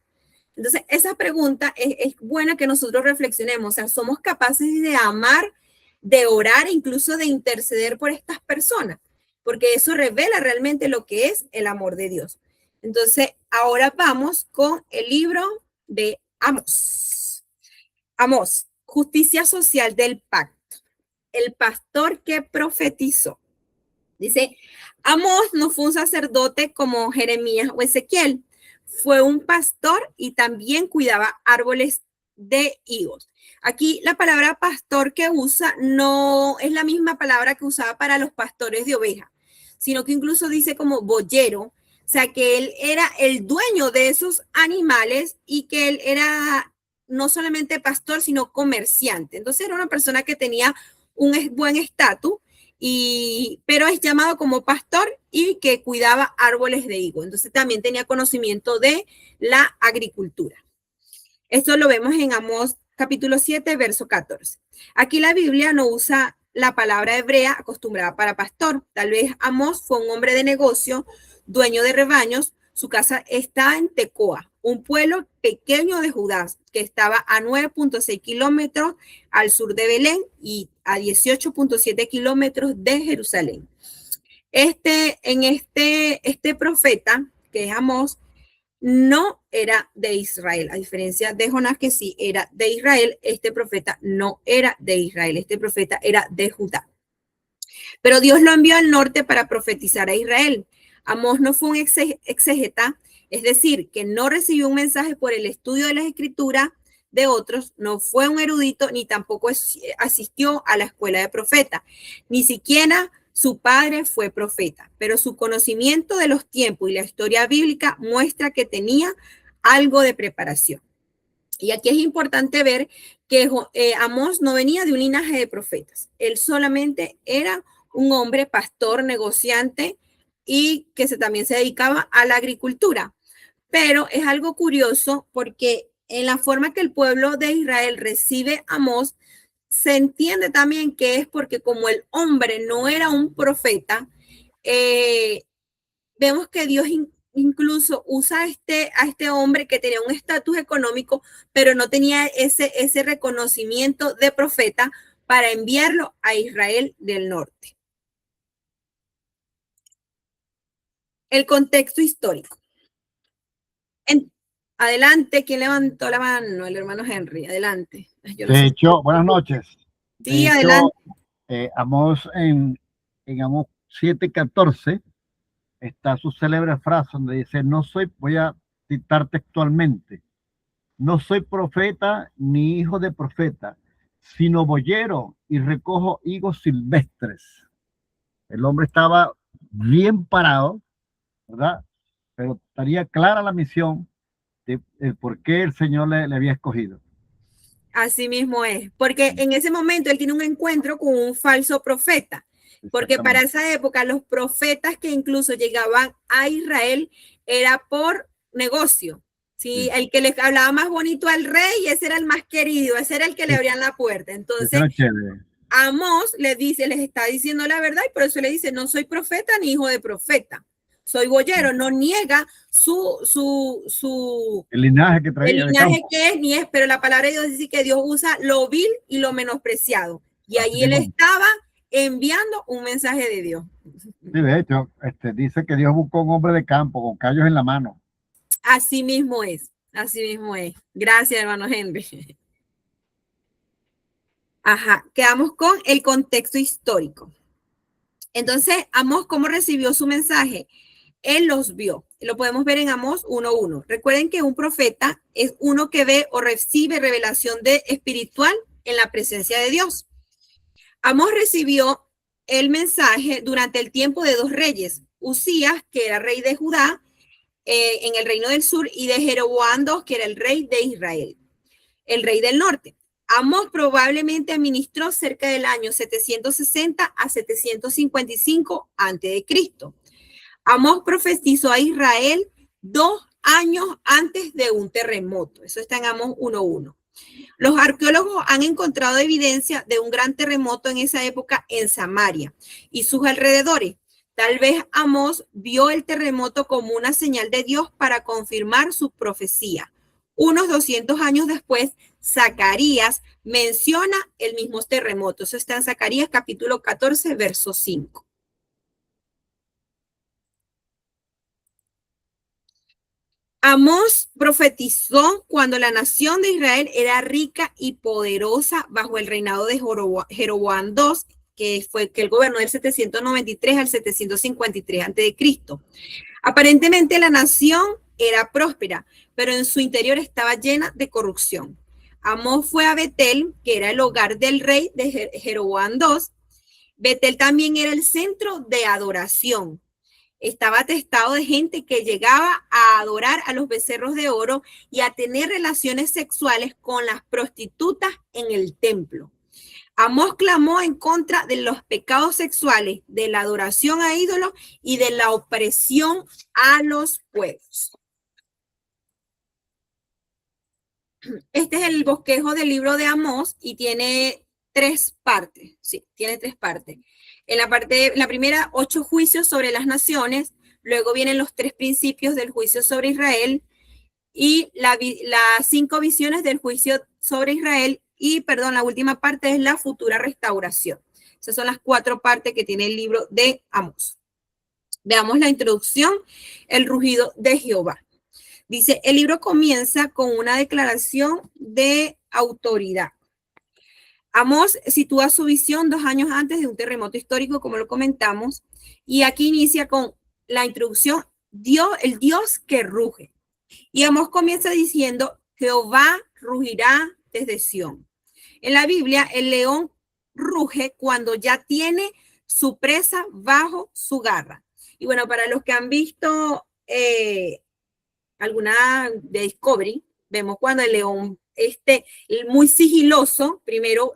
Entonces, esa pregunta es buena que nosotros reflexionemos, o sea, ¿somos capaces de amar, de orar, incluso de interceder por estas personas? Porque eso revela realmente lo que es el amor de Dios. Entonces, ahora vamos con el libro de Amós. Amós, justicia social del pacto. El pastor que profetizó. Dice, Amós no fue un sacerdote como Jeremías o Ezequiel. Fue un pastor y también cuidaba árboles de higos. Aquí la palabra pastor que usa no es la misma palabra que usaba para los pastores de ovejas, sino que incluso dice como boyero, o sea que él era el dueño de esos animales y que él era no solamente pastor, sino comerciante. Entonces era una persona que tenía un buen estatus, pero es llamado como pastor y que cuidaba árboles de higo. Entonces también tenía conocimiento de la agricultura. Esto lo vemos en Amós capítulo 7, verso 14. Aquí la Biblia no usa la palabra hebrea acostumbrada para pastor. Tal vez Amós fue un hombre de negocio, dueño de rebaños. Su casa está en Tecoa, un pueblo pequeño de Judá que estaba a 9.6 kilómetros al sur de Belén y a 18.7 kilómetros de Jerusalén. Este profeta, que es Amós, no era de Israel, a diferencia de Jonás, que sí era de Israel. Este profeta no era de Israel, este profeta era de Judá. Pero Dios lo envió al norte para profetizar a Israel. Amós no fue un exégeta, es decir, que no recibió un mensaje por el estudio de las escrituras de otros, no fue un erudito, ni tampoco asistió a la escuela de profeta, ni siquiera su padre fue profeta, pero su conocimiento de los tiempos y la historia bíblica muestra que tenía algo de preparación. Y aquí es importante ver que Amós no venía de un linaje de profetas. Él solamente era un hombre pastor, negociante y que también se dedicaba a la agricultura. Pero es algo curioso porque en la forma que el pueblo de Israel recibe a Amós, se entiende también que es porque como el hombre no era un profeta, vemos que Dios incluso usa a este hombre que tenía un estatus económico, pero no tenía ese reconocimiento de profeta para enviarlo a Israel del norte. El contexto histórico. Adelante, ¿quién levantó la mano? El hermano Henry, adelante. De hecho, buenas noches. Sí, adelante. Amós en Amós 7:14 está su célebre frase donde dice, voy a citar textualmente, no soy profeta ni hijo de profeta, sino boyero y recojo higos silvestres. El hombre estaba bien parado, ¿verdad? Pero estaría clara la misión de por qué el Señor le había escogido. Así mismo es, porque en ese momento él tiene un encuentro con un falso profeta, porque para esa época los profetas que incluso llegaban a Israel era por negocio. Sí, el que les hablaba más bonito al rey, ese era el más querido, ese era el que le abrían la puerta. Entonces, Amós les está diciendo la verdad y por eso le dice, no soy profeta ni hijo de profeta. Soy boyero, no niega el linaje que traía. El linaje que es, ni es, pero la palabra de Dios dice que Dios usa lo vil y lo menospreciado. Y ahí él estaba enviando un mensaje de Dios. Sí, de hecho, dice que Dios buscó un hombre de campo con callos en la mano. Así mismo es, así mismo es. Gracias, hermano Henry. Ajá, quedamos con el contexto histórico. Entonces, Amós, ¿cómo recibió su mensaje? Él los vio. Lo podemos ver en Amós 1:1. Recuerden que un profeta es uno que ve o recibe revelación espiritual en la presencia de Dios. Amós recibió el mensaje durante el tiempo de dos reyes, Usías, que era rey de Judá, en el reino del sur, y de Jeroboam II, que era el rey de Israel, el rey del norte. Amós probablemente administró cerca del año 760 a 755 a.C. Amós profetizó a Israel 2 años antes de un terremoto. Eso está en Amós 1:1. Los arqueólogos han encontrado evidencia de un gran terremoto en esa época en Samaria y sus alrededores. Tal vez Amós vio el terremoto como una señal de Dios para confirmar su profecía. Unos 200 años después, Zacarías menciona el mismo terremoto. Eso está en Zacarías capítulo 14, verso 5. Amós profetizó cuando la nación de Israel era rica y poderosa bajo el reinado de Jeroboam II, que él gobernó del 793 al 753 a.C. Aparentemente la nación era próspera, pero en su interior estaba llena de corrupción. Amós fue a Betel, que era el hogar del rey de Jeroboam II. Betel también era el centro de adoración. Estaba atestado de gente que llegaba a adorar a los becerros de oro y a tener relaciones sexuales con las prostitutas en el templo. Amós clamó en contra de los pecados sexuales, de la adoración a ídolos y de la opresión a los pueblos. Este es el bosquejo del libro de Amós y tiene 3 partes. Sí, tiene 3 partes. En la primera, 8 juicios sobre las naciones. Luego vienen los 3 principios del juicio sobre Israel y las 5 visiones del juicio sobre Israel. Y, perdón, la última parte es la futura restauración. Esas son las 4 partes que tiene el libro de Amós. Veamos la introducción, el rugido de Jehová. Dice, el libro comienza con una declaración de autoridad. Amós sitúa su visión 2 años antes de un terremoto histórico, como lo comentamos, y aquí inicia con la introducción, el Dios que ruge. Y Amós comienza diciendo, Jehová rugirá desde Sión. En la Biblia, el león ruge cuando ya tiene su presa bajo su garra. Y bueno, para los que han visto alguna de Discovery, vemos cuando el león muy sigiloso, primero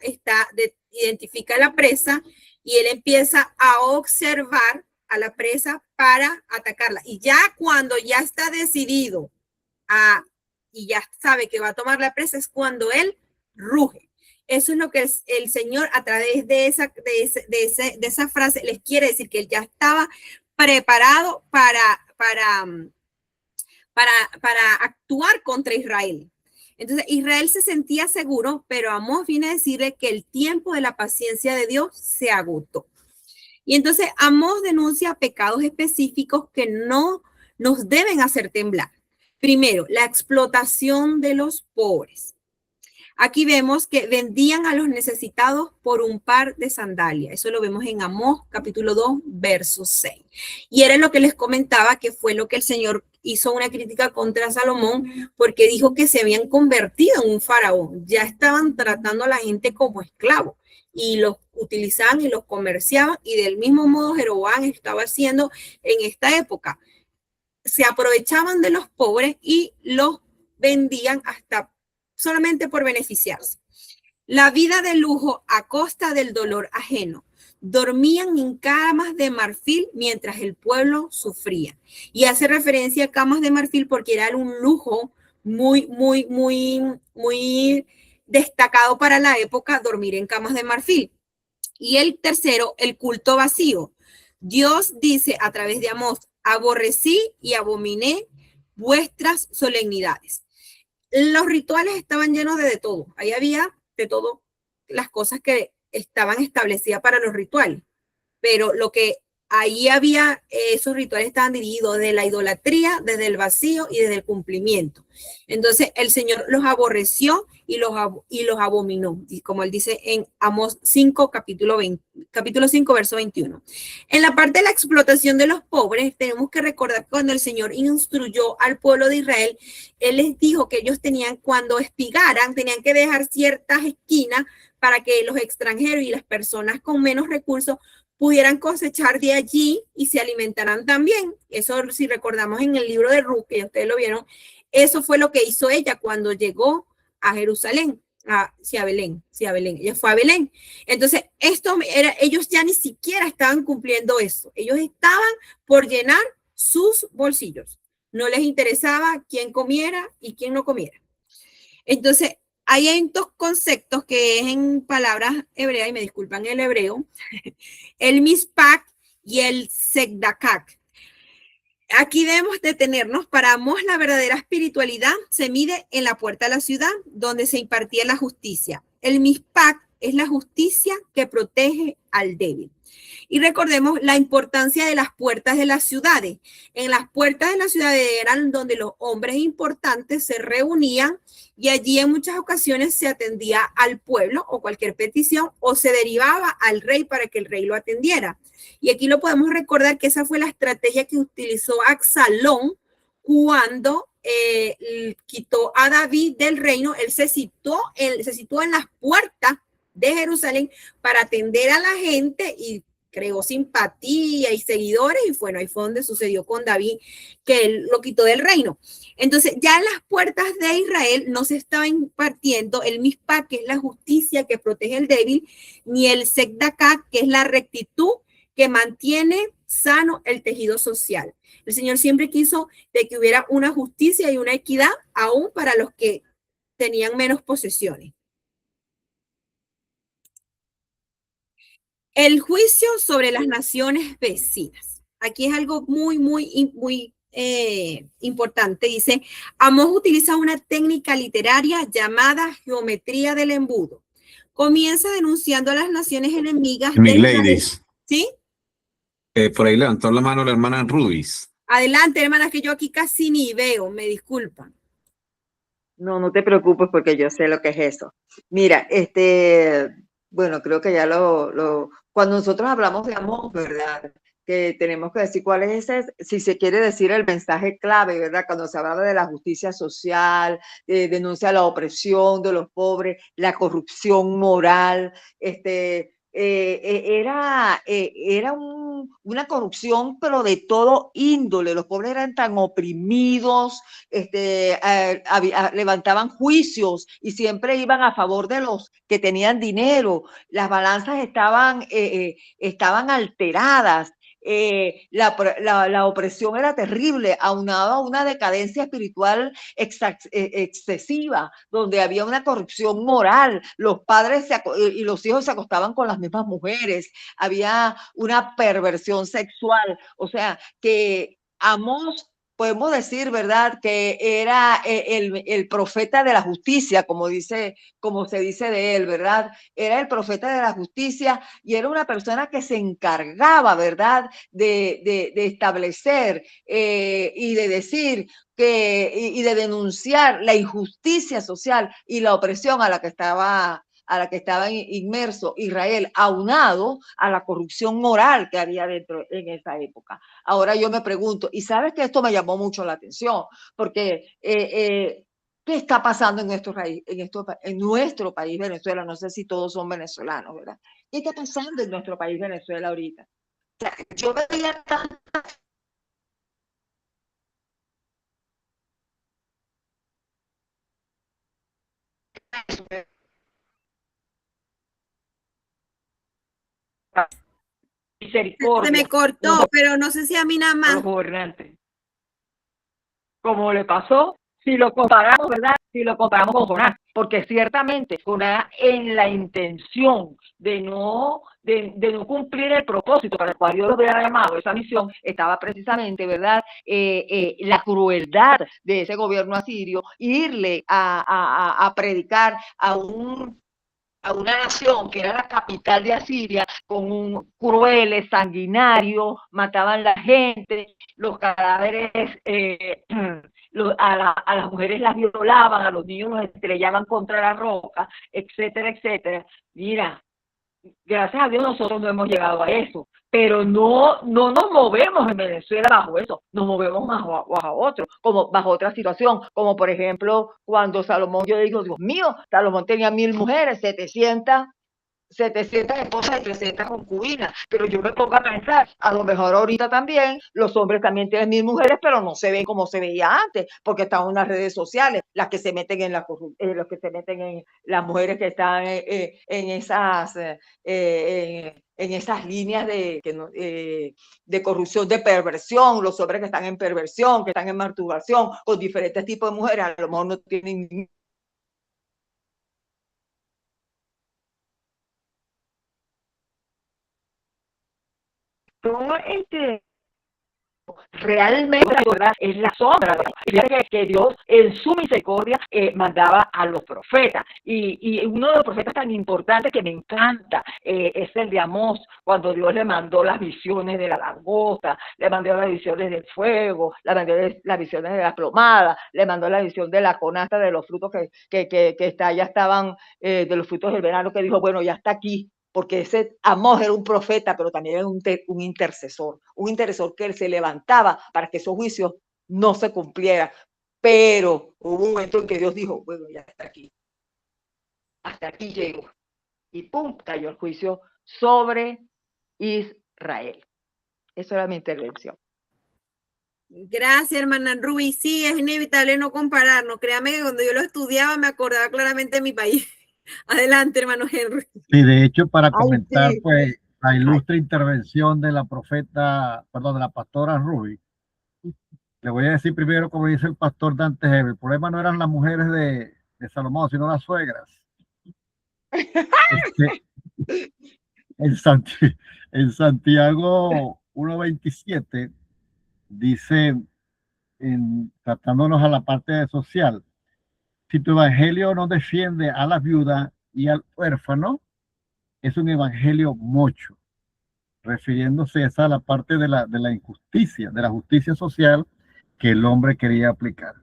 identifica la presa y él empieza a observar a la presa para atacarla. Y ya cuando ya está decidido y ya sabe que va a tomar la presa, es cuando él ruge. Eso es lo que el Señor a través de esa frase les quiere decir, que él ya estaba preparado para actuar contra Israel. Entonces Israel se sentía seguro, pero Amós viene a decirle que el tiempo de la paciencia de Dios se agotó. Y entonces Amós denuncia pecados específicos que no nos deben hacer temblar. Primero, la explotación de los pobres. Aquí vemos que vendían a los necesitados por un par de sandalias. Eso lo vemos en Amós, capítulo 2, verso 6. Y era lo que les comentaba, que fue lo que el Señor hizo una crítica contra Salomón, porque dijo que se habían convertido en un faraón. Ya estaban tratando a la gente como esclavos y los utilizaban y los comerciaban. Y del mismo modo Jeroboam estaba haciendo en esta época. Se aprovechaban de los pobres y los vendían hasta solamente por beneficiarse. La vida de lujo a costa del dolor ajeno. Dormían en camas de marfil mientras el pueblo sufría. Y hace referencia a camas de marfil porque era un lujo muy destacado para la época, dormir en camas de marfil. Y el tercero, el culto vacío. Dios dice a través de Amós, aborrecí y abominé vuestras solemnidades. Los rituales estaban llenos de todo. Ahí había de todo las cosas que estaban establecidas para los rituales. Pero lo que ahí había, esos rituales estaban divididos desde la idolatría, desde el vacío y desde el cumplimiento. Entonces el Señor los aborreció y los abominó, y como él dice en Amós 5, capítulo 5, verso 21. En la parte de la explotación de los pobres, tenemos que recordar cuando el Señor instruyó al pueblo de Israel, él les dijo que ellos cuando espigaran, tenían que dejar ciertas esquinas para que los extranjeros y las personas con menos recursos pudieran cosechar de allí y se alimentaran también. Eso, si recordamos en el libro de Ruth, que ustedes lo vieron, eso fue lo que hizo ella cuando llegó a Jerusalén, a Belén. Ella fue a Belén. Entonces, ellos ya ni siquiera estaban cumpliendo eso. Ellos estaban por llenar sus bolsillos. No les interesaba quién comiera y quién no comiera. Entonces, hay 2 conceptos que es en palabras hebreas, y me disculpan el hebreo, el mispak y el segdakak. Aquí debemos detenernos. Para Amós, la verdadera espiritualidad se mide en la puerta de la ciudad, donde se impartía la justicia. El mispak es la justicia que protege al débil. Y recordemos la importancia de las puertas de las ciudades. En las puertas de las ciudades eran donde los hombres importantes se reunían y allí en muchas ocasiones se atendía al pueblo o cualquier petición o se derivaba al rey para que el rey lo atendiera. Y aquí lo podemos recordar que esa fue la estrategia que utilizó Absalón cuando quitó a David del reino, él se situó en las puertas de Jerusalén para atender a la gente y creó simpatía y seguidores, y bueno, ahí fue donde sucedió con David, que él lo quitó del reino. Entonces, ya en las puertas de Israel no se estaba impartiendo el Mishpat, que es la justicia que protege al débil, ni el Tzedakah, que es la rectitud que mantiene sano el tejido social. El Señor siempre quiso de que hubiera una justicia y una equidad, aún para los que tenían menos posesiones. El juicio sobre las naciones vecinas. Aquí es algo muy importante. Dice, Amós utiliza una técnica literaria llamada geometría del embudo. Comienza denunciando a las naciones enemigas. Miss Ladies. ¿Sí? Por ahí levantó la mano la hermana Rubis. Adelante, hermanas, que yo aquí casi ni veo, me disculpan. No, no te preocupes porque yo sé lo que es eso. Mira, bueno, creo que ya cuando nosotros hablamos de amor, ¿verdad? Que tenemos que decir cuál es ese, si se quiere decir el mensaje clave, ¿verdad? Cuando se habla de la justicia social, denuncia la opresión de los pobres, la corrupción moral, era una corrupción, pero de todo índole. Los pobres eran tan oprimidos, levantaban juicios y siempre iban a favor de los que tenían dinero. Las balanzas estaban alteradas. La opresión era terrible, aunado a una decadencia espiritual excesiva, donde había una corrupción moral. Los padres y los hijos se acostaban con las mismas mujeres, había una perversión sexual, o sea, que Amós, podemos decir, ¿verdad?, que era el profeta de la justicia, como se dice de él, ¿verdad? Era el profeta de la justicia y era una persona que se encargaba, ¿verdad?, de establecer y de decir y de denunciar la injusticia social y la opresión a la que estaba inmerso Israel, aunado a la corrupción moral que había dentro en esa época. Ahora yo me pregunto, y sabes que esto me llamó mucho la atención, porque ¿qué está pasando en nuestro país, Venezuela? No sé si todos son venezolanos, ¿verdad? ¿Qué está pasando en nuestro país, Venezuela, ahorita? O sea, yo veía tantas misericordia. Se me cortó, pero no sé si a mí nada más. Los gobernantes. Como le pasó, si lo comparamos, ¿verdad? Si lo comparamos con Jonás, porque ciertamente Jonás, en la intención de no cumplir el propósito para el cual Dios lo había llamado, esa misión, estaba precisamente, ¿verdad?, la crueldad de ese gobierno asirio, irle a predicar a una nación que era la capital de Asiria, con un crueles, sanguinario, mataban la gente, los cadáveres, a las mujeres las violaban, a los niños los estrellaban contra la roca, etcétera, etcétera. Mira, gracias a Dios nosotros no hemos llegado a eso, pero no nos movemos en Venezuela bajo eso, nos movemos bajo otra situación, como por ejemplo cuando Salomón, yo digo, Dios mío, Salomón tenía 1000 mujeres, 700 esposas y 300 concubinas, pero yo me pongo a pensar, a lo mejor ahorita también los hombres también tienen 1000 mujeres, pero no se ven como se veía antes, porque están en las redes sociales, las que se meten en los que se meten en las mujeres que están en esas líneas de corrupción, de perversión, los hombres que están en perversión, que están en masturbación, con diferentes tipos de mujeres, a lo mejor no tienen todo realmente la verdad es la sombra. Y fíjate que Dios en su misericordia mandaba a los profetas. Y uno de los profetas tan importantes que me encanta es el de Amós, cuando Dios le mandó las visiones de la langosta, le mandó las visiones del fuego, le mandó las visiones de la plomada, le mandó la visión de la canasta de los frutos ya estaban, de los frutos del verano, que dijo, bueno, ya está aquí. Porque ese Amós era un profeta, pero también era un intercesor que él se levantaba para que esos juicios no se cumplieran. Pero hubo un momento en que Dios dijo, bueno, ya hasta aquí llego. Y pum, cayó el juicio sobre Israel. Esa era mi intervención. Gracias, hermana Ruby. Sí, es inevitable no compararnos. Créame que cuando yo lo estudiaba me acordaba claramente de mi país. Adelante, hermano Henry. Sí, de hecho, para Ay, comentar, sí. pues, la ilustre intervención de la profeta, perdón, de la pastora Ruby, le voy a decir primero, como dice el pastor Dante Hebel, el problema no eran las mujeres de Salomón, sino las suegras. Este, en, en Santiago 1:27 dice, tratándonos a la parte social, si tu evangelio no defiende a la viuda y al huérfano, es un evangelio mocho, refiriéndose a la parte de la injusticia, de la justicia social que el hombre quería aplicar.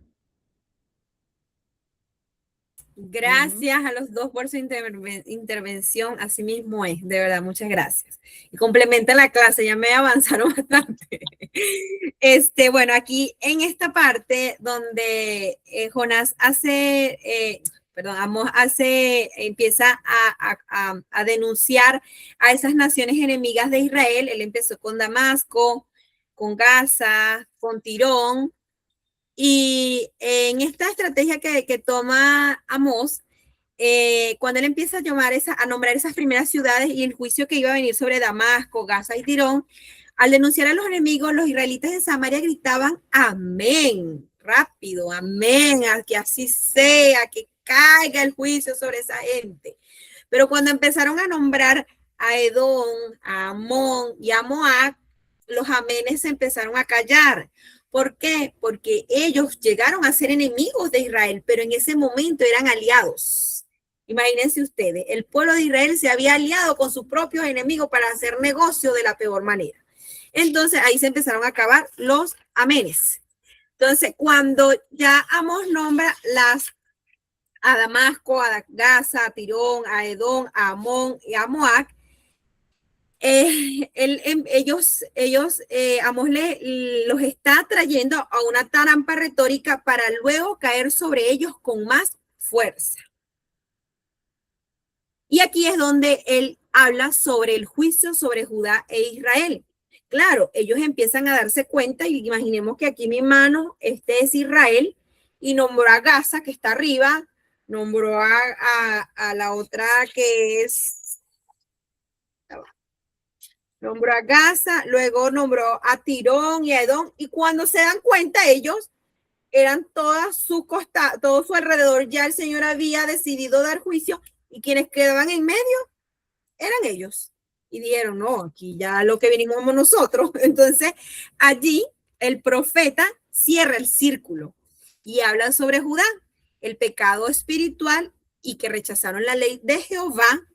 Gracias a los dos por su intervención, así mismo es, de verdad, muchas gracias. Y complementa la clase, ya me avanzaron bastante. Bueno, aquí en esta parte donde Jonás Amós empieza a denunciar a esas naciones enemigas de Israel. Él empezó con Damasco, con Gaza, con Tirón. Y en esta estrategia que toma Amós, cuando él empieza a nombrar esas primeras ciudades y el juicio que iba a venir sobre Damasco, Gaza y Tirón, al denunciar a los enemigos, los israelitas de Samaria gritaban amén, rápido, amén, a que así sea, que caiga el juicio sobre esa gente. Pero cuando empezaron a nombrar a Edom, a Amón y a Moab, los amenes se empezaron a callar. ¿Por qué? Porque ellos llegaron a ser enemigos de Israel, pero en ese momento eran aliados. Imagínense ustedes, el pueblo de Israel se había aliado con sus propios enemigos para hacer negocio de la peor manera. Entonces ahí se empezaron a acabar los amenes. Entonces cuando ya Amós nombra a Damasco, a Gaza, a Tirón, a Edom, a Amón y a Moab, Amós los está trayendo a una trampa retórica para luego caer sobre ellos con más fuerza. Y aquí es donde él habla sobre el juicio sobre Judá e Israel. Claro, ellos empiezan a darse cuenta y imaginemos que aquí mi mano, este es Israel, y nombró a Gaza, que está arriba, nombró a la otra que es... Nombró a Gaza, luego nombró a Tirón y a Edom, y cuando se dan cuenta ellos, eran todo su alrededor, ya el Señor había decidido dar juicio, y quienes quedaban en medio eran ellos. Y dijeron, no, aquí ya lo que venimos nosotros. Entonces, allí el profeta cierra el círculo y habla sobre Judá, el pecado espiritual y que rechazaron la ley de Jehová,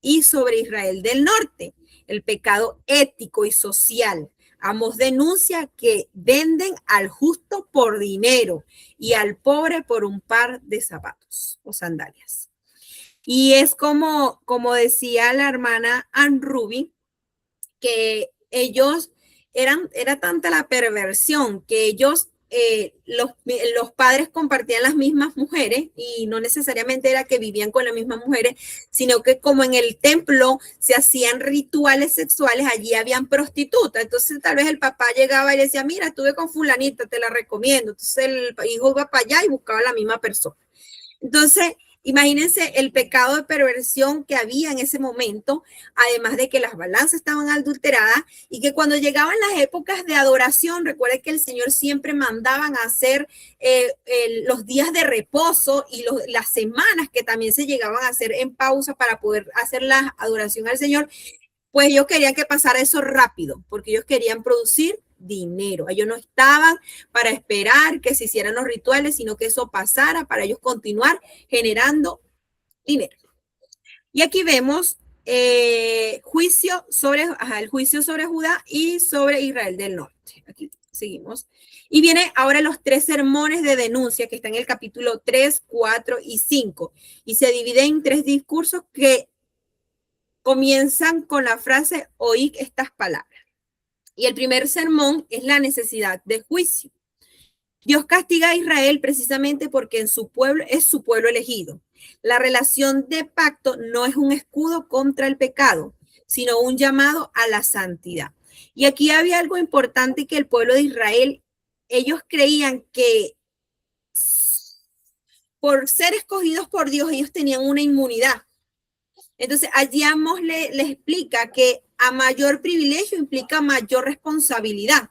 y sobre Israel del norte, el pecado ético y social. Amós denuncia que venden al justo por dinero y al pobre por un par de zapatos o sandalias. Y es como decía la hermana Ann Ruby, que ellos era tanta la perversión que ellos, los padres compartían las mismas mujeres, y no necesariamente era que vivían con las mismas mujeres, sino que como en el templo se hacían rituales sexuales, allí habían prostitutas. Entonces tal vez el papá llegaba y le decía, mira, estuve con fulanita, te la recomiendo. Entonces el hijo iba para allá y buscaba a la misma persona. Entonces, imagínense el pecado de perversión que había en ese momento, además de que las balanzas estaban adulteradas, y que cuando llegaban las épocas de adoración, recuerden que el Señor siempre mandaban a hacer los días de reposo y las semanas que también se llegaban a hacer en pausa para poder hacer la adoración al Señor. Pues ellos querían que pasara eso rápido, porque ellos querían producir dinero. Ellos no estaban para esperar que se hicieran los rituales, sino que eso pasara para ellos continuar generando dinero. Y aquí vemos el juicio sobre Judá y sobre Israel del norte. Aquí seguimos. Y viene ahora los 3 sermones de denuncia que están en el capítulo 3, 4 y 5. Y se dividen en 3 discursos que comienzan con la frase, oíd estas palabras. Y el primer sermón es la necesidad de juicio. Dios castiga a Israel precisamente porque en su pueblo es su pueblo elegido. La relación de pacto no es un escudo contra el pecado, sino un llamado a la santidad. Y aquí había algo importante que el pueblo de Israel, ellos creían que por ser escogidos por Dios, ellos tenían una inmunidad. Entonces, allí Amós les explica que a mayor privilegio implica mayor responsabilidad,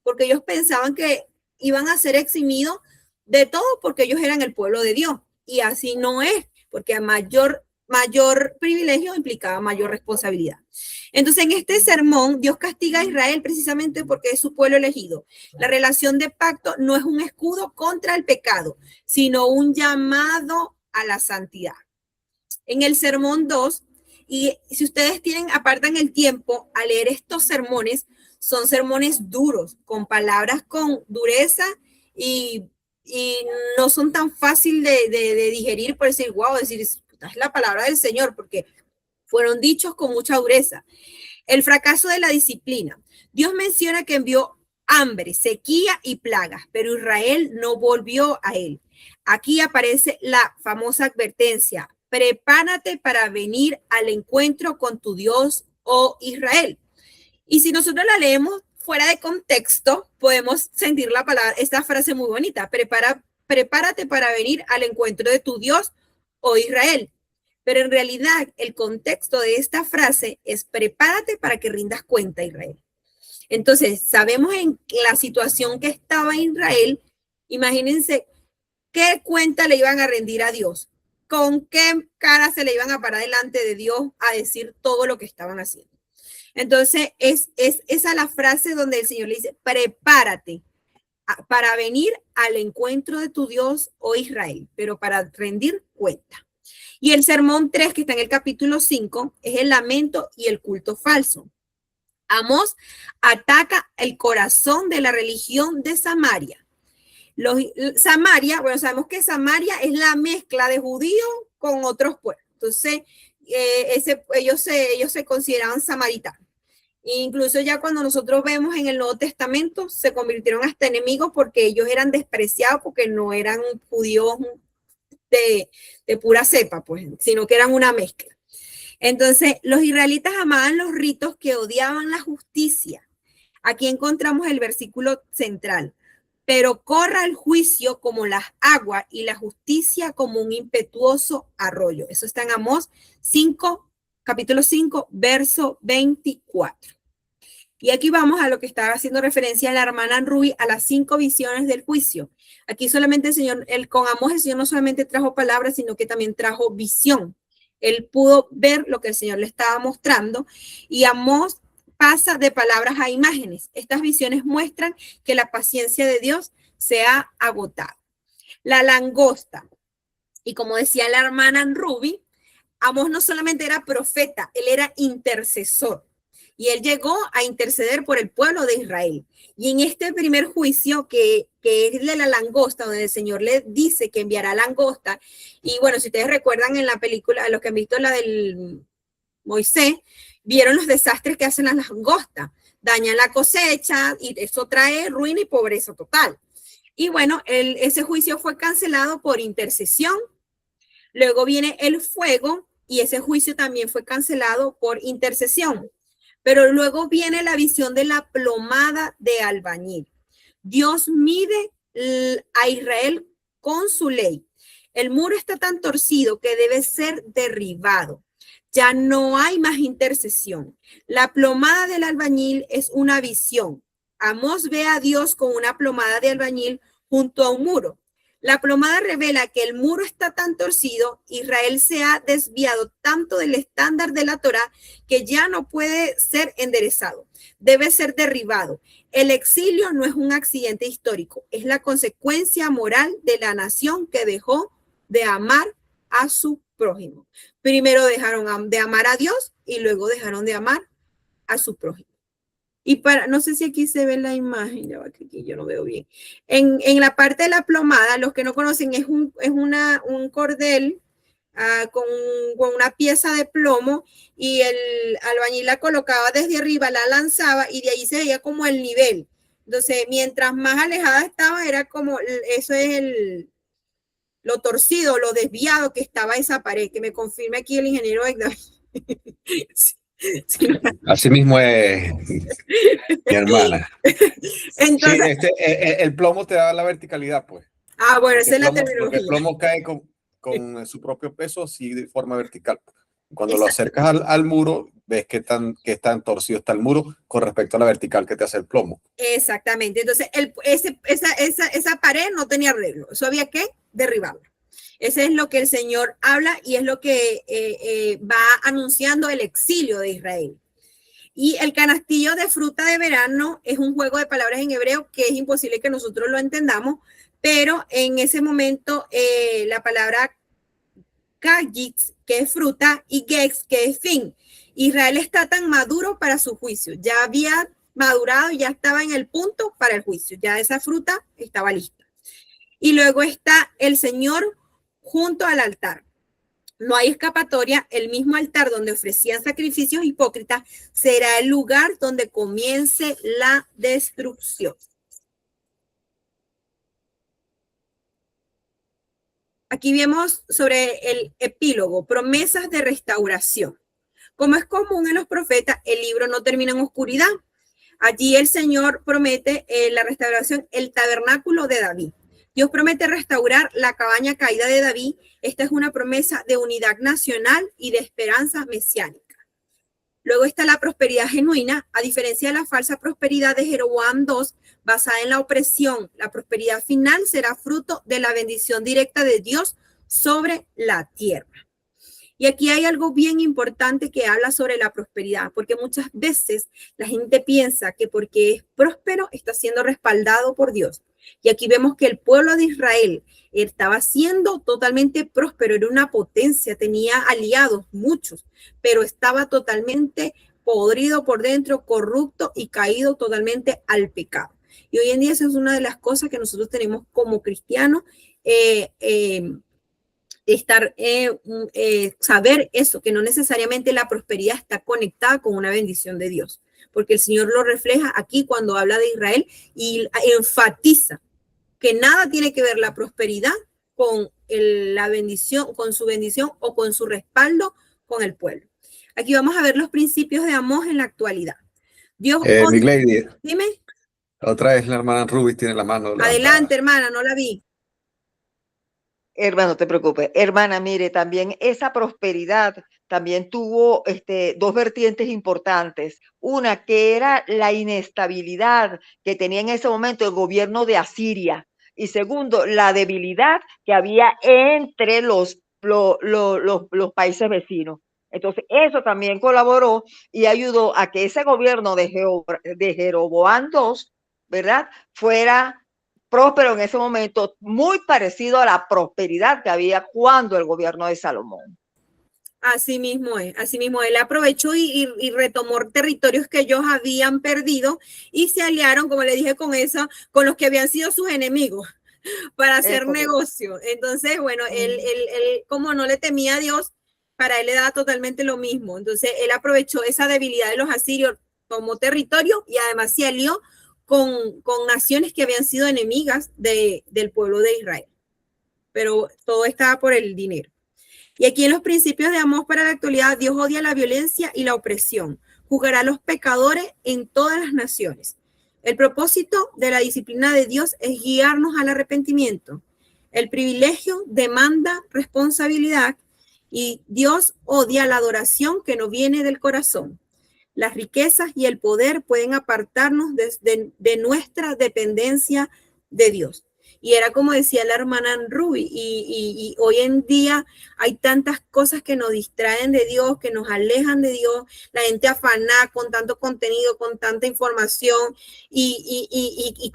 porque ellos pensaban que iban a ser eximidos de todo porque ellos eran el pueblo de Dios. Y así no es, porque a mayor privilegio implicaba mayor responsabilidad. Entonces, en este sermón, Dios castiga a Israel precisamente porque es su pueblo elegido. La relación de pacto no es un escudo contra el pecado, sino un llamado a la santidad. En el sermón 2, y si ustedes apartan el tiempo a leer estos sermones, son sermones duros, con palabras con dureza y no son tan fácil de digerir por decir, wow, decir, es la palabra del Señor, porque fueron dichos con mucha dureza. El fracaso de la disciplina. Dios menciona que envió hambre, sequía y plagas, pero Israel no volvió a él. Aquí aparece la famosa advertencia: prepárate para venir al encuentro con tu Dios, oh Israel. Y si nosotros la leemos fuera de contexto, podemos sentir esta frase muy bonita: prepárate para venir al encuentro de tu Dios, oh Israel. Pero en realidad el contexto de esta frase es: prepárate para que rindas cuenta, Israel. Entonces, sabemos en la situación que estaba Israel. Imagínense qué cuenta le iban a rendir a Dios, con qué cara se le iban a parar delante de Dios a decir todo lo que estaban haciendo. Entonces, es esa la frase donde el Señor le dice: prepárate para venir al encuentro de tu Dios, oh Israel, pero para rendir cuenta. Y el sermón 3, que está en el capítulo 5, es el lamento y el culto falso. Amós ataca el corazón de la religión de Samaria. Samaria, bueno, sabemos que Samaria es la mezcla de judíos con otros pueblos. Entonces, ellos se consideraban samaritanos. Incluso ya cuando nosotros vemos en el Nuevo Testamento, se convirtieron hasta enemigos porque ellos eran despreciados, porque no eran judíos de pura cepa, pues, sino que eran una mezcla. Entonces, los israelitas amaban los ritos que odiaban la justicia. Aquí encontramos el versículo central: pero corra el juicio como las aguas y la justicia como un impetuoso arroyo. Eso está en Amós 5, capítulo 5, verso 24. Y aquí vamos a lo que estaba haciendo referencia la hermana Ruby, a las 5 visiones del juicio. Aquí solamente el Señor, con Amós el Señor no solamente trajo palabras, sino que también trajo visión. Él pudo ver lo que el Señor le estaba mostrando, y Amós pasa de palabras a imágenes. Estas visiones muestran que la paciencia de Dios se ha agotado. La langosta. Y como decía la hermana Ruby, Amós no solamente era profeta, él era intercesor. Y él llegó a interceder por el pueblo de Israel. Y en este primer juicio, que es de la langosta, donde el Señor le dice que enviará langosta. Y bueno, si ustedes recuerdan en la película, los que han visto la del Moisés, vieron los desastres que hacen las langostas. Dañan la cosecha y eso trae ruina y pobreza total. Y bueno, ese juicio fue cancelado por intercesión. Luego viene el fuego y ese juicio también fue cancelado por intercesión. Pero luego viene la visión de la plomada de albañil. Dios mide a Israel con su ley. El muro está tan torcido que debe ser derribado. Ya no hay más intercesión. La plomada del albañil es una visión. Amós ve a Dios con una plomada de albañil junto a un muro. La plomada revela que el muro está tan torcido, Israel se ha desviado tanto del estándar de la Torá que ya no puede ser enderezado, debe ser derribado. El exilio no es un accidente histórico, es la consecuencia moral de la nación que dejó de amar a su prójimo. Primero dejaron de amar a Dios y luego dejaron de amar a su prójimo. Y no sé si aquí se ve la imagen, ya va que aquí yo no veo bien. En la parte de la plomada, los que no conocen, es un cordel con una pieza de plomo, y el albañil la colocaba desde arriba, la lanzaba y de ahí se veía como el nivel. Entonces, mientras más alejada estaba, era como, eso es lo torcido, lo desviado que estaba esa pared, que me confirme aquí el ingeniero David. Sí. Así mismo es, mi hermana. Entonces, Sí, el plomo te da la verticalidad, pues. bueno, Porque esa es la porque el terminología. plomo cae con su propio peso, así de forma vertical. Cuando lo Exacto. acercas al muro, ves que tan torcido está el muro con respecto a la vertical que te hace el plomo. Exactamente. Entonces, esa pared no tenía arreglo. Eso había que derribarlo. Ese es lo que el Señor habla y es lo que va anunciando el exilio de Israel. Y el canastillo de fruta de verano es un juego de palabras en hebreo que es imposible que nosotros lo entendamos, pero en ese momento la palabra kagitz, que es fruta, y gex, que es fin. Israel está tan maduro para su juicio. Ya había madurado y ya estaba en el punto para el juicio. Ya esa fruta estaba lista. Y luego está el Señor junto al altar. No hay escapatoria. El mismo altar donde ofrecían sacrificios hipócritas será el lugar donde comience la destrucción. Aquí vemos sobre el epílogo, promesas de restauración. Como es común en los profetas, el libro no termina en oscuridad. Allí el Señor promete la restauración, el tabernáculo de David. Dios promete restaurar la cabaña caída de David. Esta es una promesa de unidad nacional y de esperanza mesiánica. Luego está la prosperidad genuina, a diferencia de la falsa prosperidad de Jeroboam II, basada en la opresión. La prosperidad final será fruto de la bendición directa de Dios sobre la tierra. Y aquí hay algo bien importante que habla sobre la prosperidad, porque muchas veces la gente piensa que porque es próspero está siendo respaldado por Dios. Y aquí vemos que el pueblo de Israel estaba siendo totalmente próspero, era una potencia, tenía aliados, muchos, pero estaba totalmente podrido por dentro, corrupto y caído totalmente al pecado. Y hoy en día eso es una de las cosas que nosotros tenemos como cristianos, saber eso, que no necesariamente la prosperidad está conectada con una bendición de Dios, porque el Señor lo refleja aquí cuando habla de Israel y enfatiza que nada tiene que ver la prosperidad con la bendición, con su bendición o con su respaldo con el pueblo. Aquí vamos a ver los principios de Amós en la actualidad. Dios Big Lady, dime. otra vez la hermana Ruby tiene la mano levantada. Adelante, hermana, no la vi. Hermano, no te preocupes. Hermana, mire, también esa prosperidad también tuvo dos vertientes importantes. Una que era la inestabilidad que tenía en ese momento el gobierno de Asiria. Y segundo, la debilidad que había entre los países vecinos. Entonces, eso también colaboró y ayudó a que ese gobierno de Jeroboam II, ¿verdad?, fuera próspero en ese momento, muy parecido a la prosperidad que había cuando el gobierno de Salomón. Así mismo es, así mismo. Él aprovechó y retomó territorios que ellos habían perdido y se aliaron, como le dije, con los que habían sido sus enemigos para hacer negocio. Entonces, bueno, él como no le temía a Dios, para él le daba totalmente lo mismo. Entonces, él aprovechó esa debilidad de los asirios, tomó territorio y además se alió con naciones que habían sido enemigas del pueblo de Israel. Pero todo estaba por el dinero. Y aquí en los principios de Amós para la actualidad, Dios odia la violencia y la opresión. Juzgará a los pecadores en todas las naciones. El propósito de la disciplina de Dios es guiarnos al arrepentimiento. El privilegio demanda responsabilidad y Dios odia la adoración que no viene del corazón. Las riquezas y el poder pueden apartarnos de nuestra dependencia de Dios. Y era como decía la hermana Ruby, y hoy en día hay tantas cosas que nos distraen de Dios, que nos alejan de Dios, la gente afanada con tanto contenido, con tanta información, y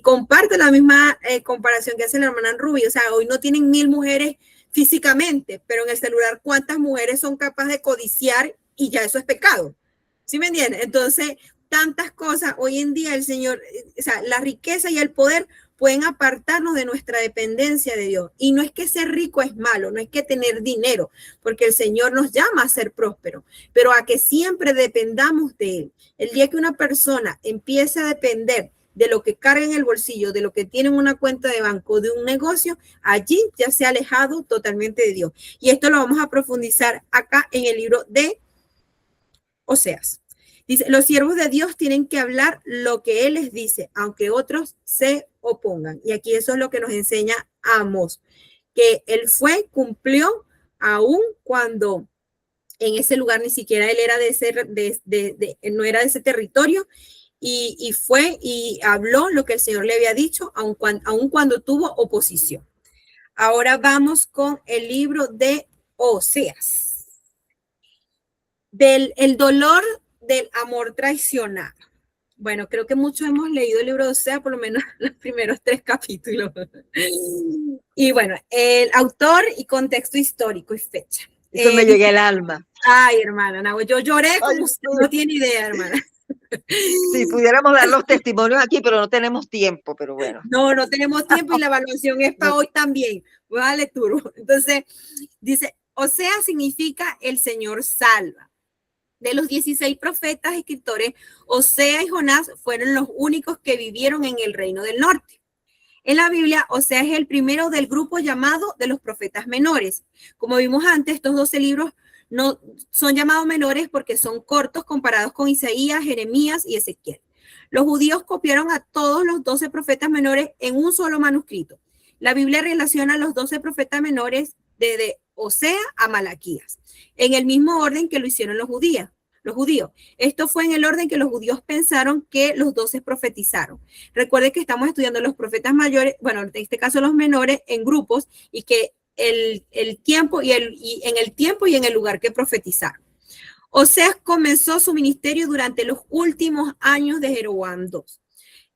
comparte la misma comparación que hace la hermana Ruby. O sea, hoy no tienen 1000 mujeres físicamente, pero en el celular, ¿cuántas mujeres son capaces de codiciar? Y ya eso es pecado. ¿Sí me entienden? Entonces, tantas cosas. Hoy en día el Señor, o sea, la riqueza y el poder pueden apartarnos de nuestra dependencia de Dios. Y no es que ser rico es malo, no es que tener dinero, porque el Señor nos llama a ser prósperos, pero a que siempre dependamos de Él. El día que una persona empiece a depender de lo que carga en el bolsillo, de lo que tiene en una cuenta de banco, de un negocio, allí ya se ha alejado totalmente de Dios. Y esto lo vamos a profundizar acá en el libro de Oseas. Dice, los siervos de Dios tienen que hablar lo que Él les dice, aunque otros se opongan. Y aquí eso es lo que nos enseña Amós, que Él cumplió, aún cuando en ese lugar ni siquiera Él era no era de ese territorio, y fue y habló lo que el Señor le había dicho, aun cuando tuvo oposición. Ahora vamos con el libro de Oseas. El dolor del amor traicionado. Bueno, creo que muchos hemos leído el libro de Oseas, por lo menos los primeros 3 capítulos. Y bueno, el autor y contexto histórico y fecha. Eso me llega al alma. Ay, hermana, no, yo lloré como usted no tiene idea, hermana. Sí, pudiéramos dar los testimonios aquí, pero no tenemos tiempo, pero bueno. No tenemos tiempo y la evaluación es para hoy también. Vale, turbo. Entonces, dice, Oseas significa el Señor salva. De los 16 profetas escritores, Oseas y Jonás fueron los únicos que vivieron en el reino del norte. En la Biblia, Oseas es el primero del grupo llamado de los profetas menores. Como vimos antes, estos 12 libros no son llamados menores porque son cortos comparados con Isaías, Jeremías y Ezequiel. Los judíos copiaron a todos los 12 profetas menores en un solo manuscrito. La Biblia relaciona a los 12 profetas menores desde Oseas a Malaquías, en el mismo orden que lo hicieron los judíos. Esto fue en el orden que los judíos pensaron que los 12 profetizaron. Recuerden que estamos estudiando los profetas mayores, bueno, en este caso los menores, en grupos, y que el tiempo y en el tiempo y en el lugar que profetizaron. Oseas comenzó su ministerio durante los últimos años de Jeroboam II.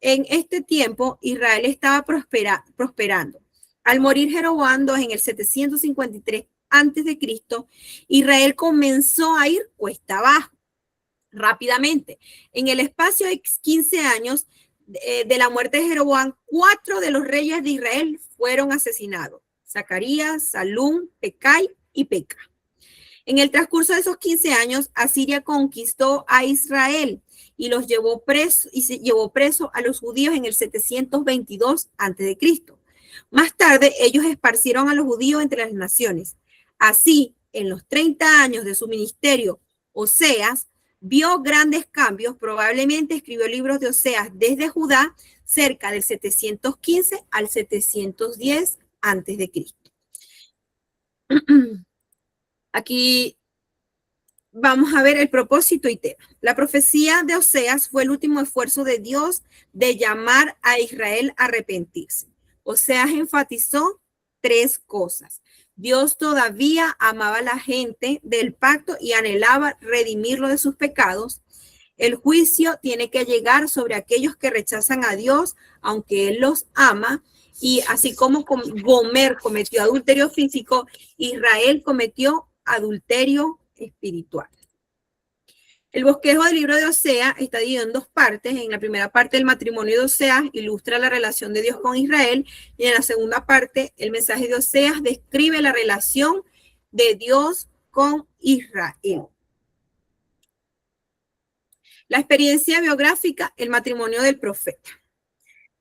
En este tiempo, Israel estaba prosperando. Al morir Jeroboam II en el 753 a.C., Israel comenzó a ir cuesta abajo rápidamente. En el espacio de 15 años de la muerte de Jeroboam, 4 de los reyes de Israel fueron asesinados: Zacarías, Salum, Pecai y Peca. En el transcurso de esos 15 años, Asiria conquistó a Israel y los llevó preso a los judíos en el 722 a.C. Más tarde, ellos esparcieron a los judíos entre las naciones. Así, en los 30 años de su ministerio, Oseas vio grandes cambios. Probablemente escribió libros de Oseas desde Judá cerca del 715 al 710 a.C. Aquí vamos a ver el propósito y tema. La profecía de Oseas fue el último esfuerzo de Dios de llamar a Israel a arrepentirse. Oseas enfatizó 3 cosas. Dios todavía amaba a la gente del pacto y anhelaba redimirlo de sus pecados. El juicio tiene que llegar sobre aquellos que rechazan a Dios, aunque Él los ama. Y así como Gomer cometió adulterio físico, Israel cometió adulterio espiritual. El bosquejo del libro de Oseas está dividido en 2 partes. En la primera parte, el matrimonio de Oseas ilustra la relación de Dios con Israel, y en la segunda parte, el mensaje de Oseas describe la relación de Dios con Israel. La experiencia biográfica, el matrimonio del profeta.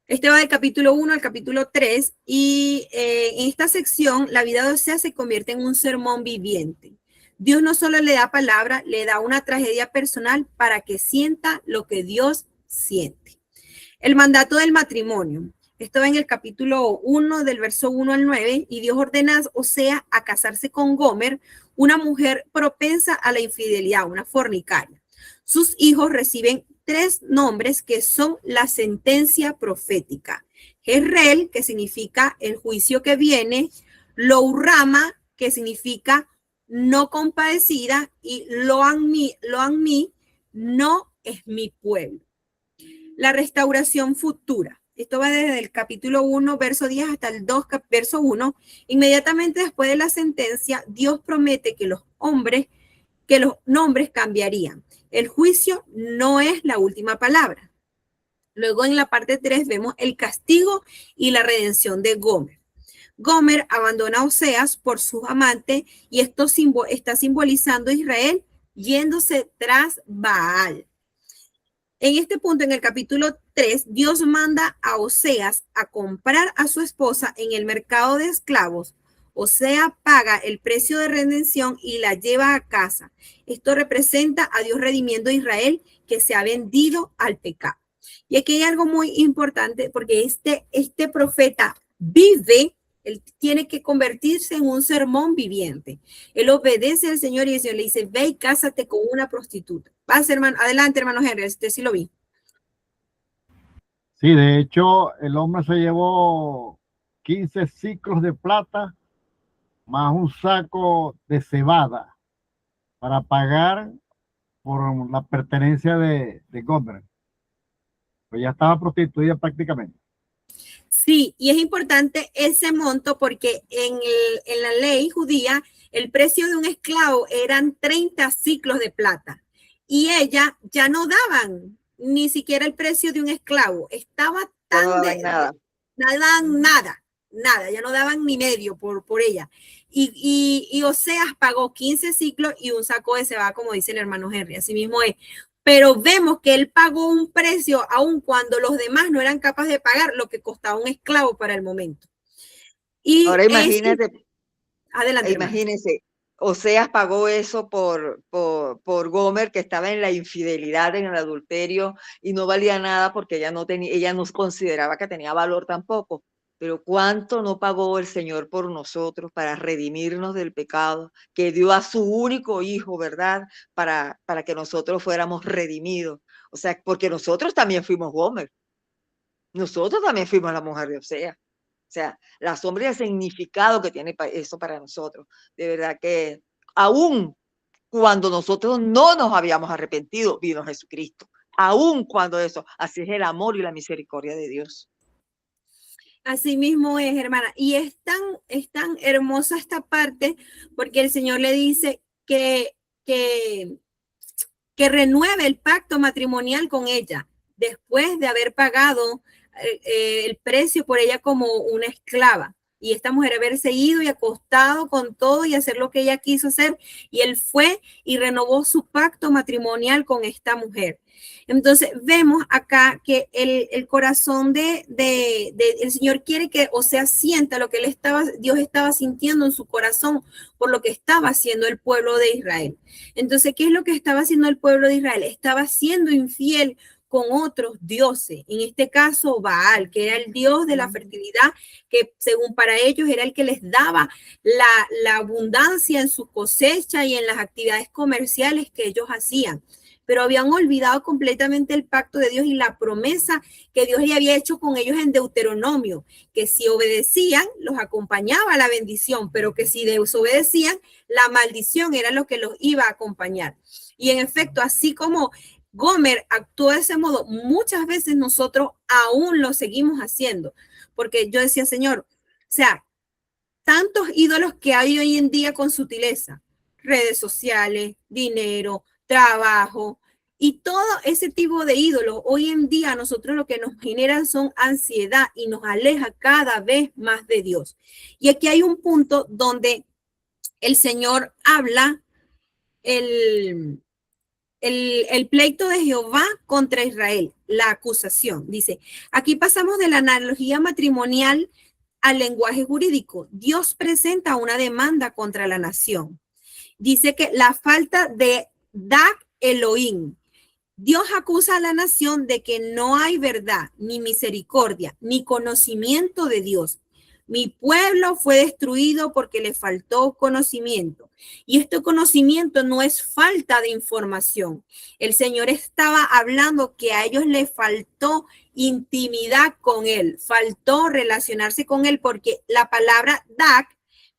Este va del capítulo 1 al capítulo 3, y en esta sección la vida de Oseas se convierte en un sermón viviente. Dios no solo le da palabra, le da una tragedia personal para que sienta lo que Dios siente. El mandato del matrimonio. Esto va en el capítulo 1 del verso 1 al 9, y Dios ordena a Oseas a casarse con Gomer, una mujer propensa a la infidelidad, una fornicaria. Sus hijos reciben 3 nombres que son la sentencia profética. Jezreel, que significa el juicio que viene; Lo-Ruhamah, que significa no compadecida; y Lo-Ammi, no es mi pueblo. La restauración futura. Esto va desde el capítulo 1, verso 10 hasta el 2, verso 1. Inmediatamente después de la sentencia, Dios promete que los hombres que los nombres cambiarían. El juicio no es la última palabra. Luego en la parte 3 vemos el castigo y la redención de Gomer. Gomer abandona a Oseas por sus amantes y esto está simbolizando a Israel yéndose tras Baal. En este punto, en el capítulo 3, Dios manda a Oseas a comprar a su esposa en el mercado de esclavos. Oseas paga el precio de redención y la lleva a casa. Esto representa a Dios redimiendo a Israel que se ha vendido al pecado. Y aquí hay algo muy importante porque este profeta vive, él tiene que convertirse en un sermón viviente. Él obedece al Señor y el Señor le dice, ve y cásate con una prostituta. Pasa, hermano, adelante, hermano Henry, usted sí lo vi. Sí, de hecho, el hombre se llevó 15 ciclos de plata más un saco de cebada para pagar por la pertenencia de Gomer. Pues ya estaba prostituida prácticamente. Sí, y es importante ese monto porque en la ley judía el precio de un esclavo eran 30 ciclos de plata y ella ya no daban ni siquiera el precio de un esclavo. Estaba tan No daban nada, ya no daban ni medio por ella. Y Oseas pagó 15 ciclos y un saco de cebada, como dice el hermano Henry, así mismo es. Pero vemos que él pagó un precio aun cuando los demás no eran capaces de pagar lo que costaba un esclavo para el momento. Y Ahora imagínate, adelante, imagínense, Oseas pagó eso por Gomer, que estaba en la infidelidad, en el adulterio, y no valía nada porque ella no consideraba que tenía valor tampoco. Pero cuánto no pagó el Señor por nosotros para redimirnos del pecado, que dio a su único hijo, ¿verdad? Para que nosotros fuéramos redimidos. O sea, porque nosotros también fuimos Gomer. Nosotros también fuimos la mujer de Oseas. O sea, la sombra y el significado que tiene eso para nosotros. De verdad que aún cuando nosotros no nos habíamos arrepentido, vino Jesucristo. Aún cuando eso, así es el amor y la misericordia de Dios. Así mismo es, hermana. Y es tan hermosa esta parte porque el Señor le dice que renueve el pacto matrimonial con ella después de haber pagado el precio por ella como una esclava. Y esta mujer haberse ido y acostado con todo y hacer lo que ella quiso hacer. Y él fue y renovó su pacto matrimonial con esta mujer. Entonces vemos acá que el corazón el Señor quiere que Oseas sienta lo que Dios estaba sintiendo en su corazón por lo que estaba haciendo el pueblo de Israel. Entonces, ¿qué es lo que estaba haciendo el pueblo de Israel? Estaba siendo infiel con otros dioses, en este caso Baal, que era el dios de la fertilidad, que según para ellos era el que les daba la abundancia en su cosecha y en las actividades comerciales que ellos hacían. Pero habían olvidado completamente el pacto de Dios y la promesa que Dios le había hecho con ellos en Deuteronomio, que si obedecían, los acompañaba la bendición, pero que si desobedecían, la maldición era lo que los iba a acompañar. Y en efecto, así como Gomer actuó de ese modo, muchas veces nosotros aún lo seguimos haciendo, porque yo decía, Señor, o sea, tantos ídolos que hay hoy en día con sutileza, redes sociales, dinero, trabajo y todo ese tipo de ídolos, hoy en día a nosotros lo que nos generan son ansiedad y nos aleja cada vez más de Dios. Y aquí hay un punto donde el Señor habla el pleito de Jehová contra Israel, la acusación. Dice, aquí pasamos de la analogía matrimonial al lenguaje jurídico. Dios presenta una demanda contra la nación. Dice que la falta de Dak Elohim. Dios acusa a la nación de que no hay verdad, ni misericordia, ni conocimiento de Dios. Mi pueblo fue destruido porque le faltó conocimiento. Y este conocimiento no es falta de información. El Señor estaba hablando que a ellos les faltó intimidad con Él, faltó relacionarse con Él, porque la palabra Dak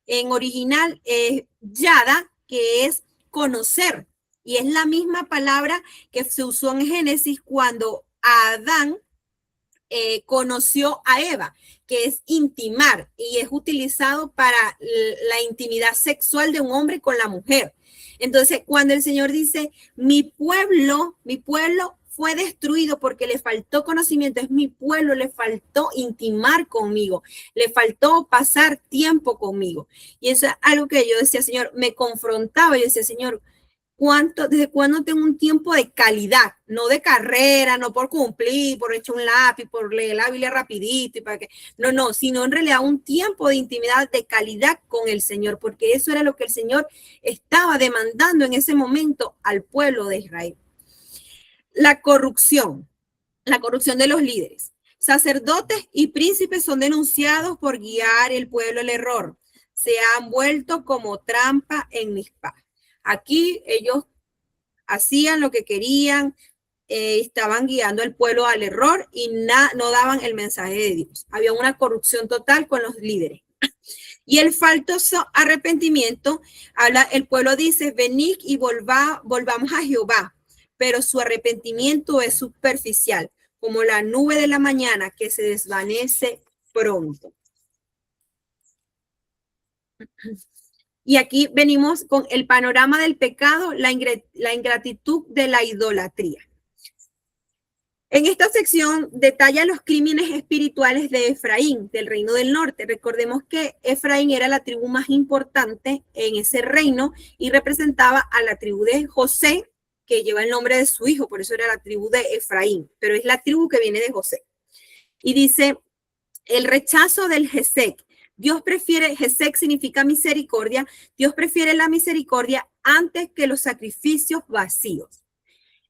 en original es Yada, que es conocer. Y es la misma palabra que se usó en Génesis cuando Adán conoció a Eva, que es intimar y es utilizado para la intimidad sexual de un hombre con la mujer. Entonces, cuando el Señor dice, mi pueblo fue destruido porque le faltó conocimiento, es mi pueblo, le faltó intimar conmigo, le faltó pasar tiempo conmigo. Y eso es algo que yo decía, Señor, me confrontaba, yo decía, Señor, ¿desde cuándo tengo un tiempo de calidad? No de carrera, no por cumplir, por echar un lápiz, por leer la Biblia rapidito y para que, no, sino en realidad un tiempo de intimidad, de calidad con el Señor, porque eso era lo que el Señor estaba demandando en ese momento al pueblo de Israel. La corrupción de los líderes. Sacerdotes y príncipes son denunciados por guiar el pueblo al error. Se han vuelto como trampa en Mizpah. Aquí ellos hacían lo que querían, estaban guiando al pueblo al error y no daban el mensaje de Dios. Había una corrupción total con los líderes. Y el faltoso arrepentimiento, el pueblo dice, venid y volvamos a Jehová, pero su arrepentimiento es superficial, como la nube de la mañana que se desvanece pronto. Y aquí venimos con el panorama del pecado, la ingratitud de la idolatría. En esta sección detalla los crímenes espirituales de Efraín, del reino del norte. Recordemos que Efraín era la tribu más importante en ese reino y representaba a la tribu de José, que lleva el nombre de su hijo, por eso era la tribu de Efraín, pero es la tribu que viene de José. Y dice, el rechazo del Gesek. Dios prefiere, Gesek significa misericordia, Dios prefiere la misericordia antes que los sacrificios vacíos.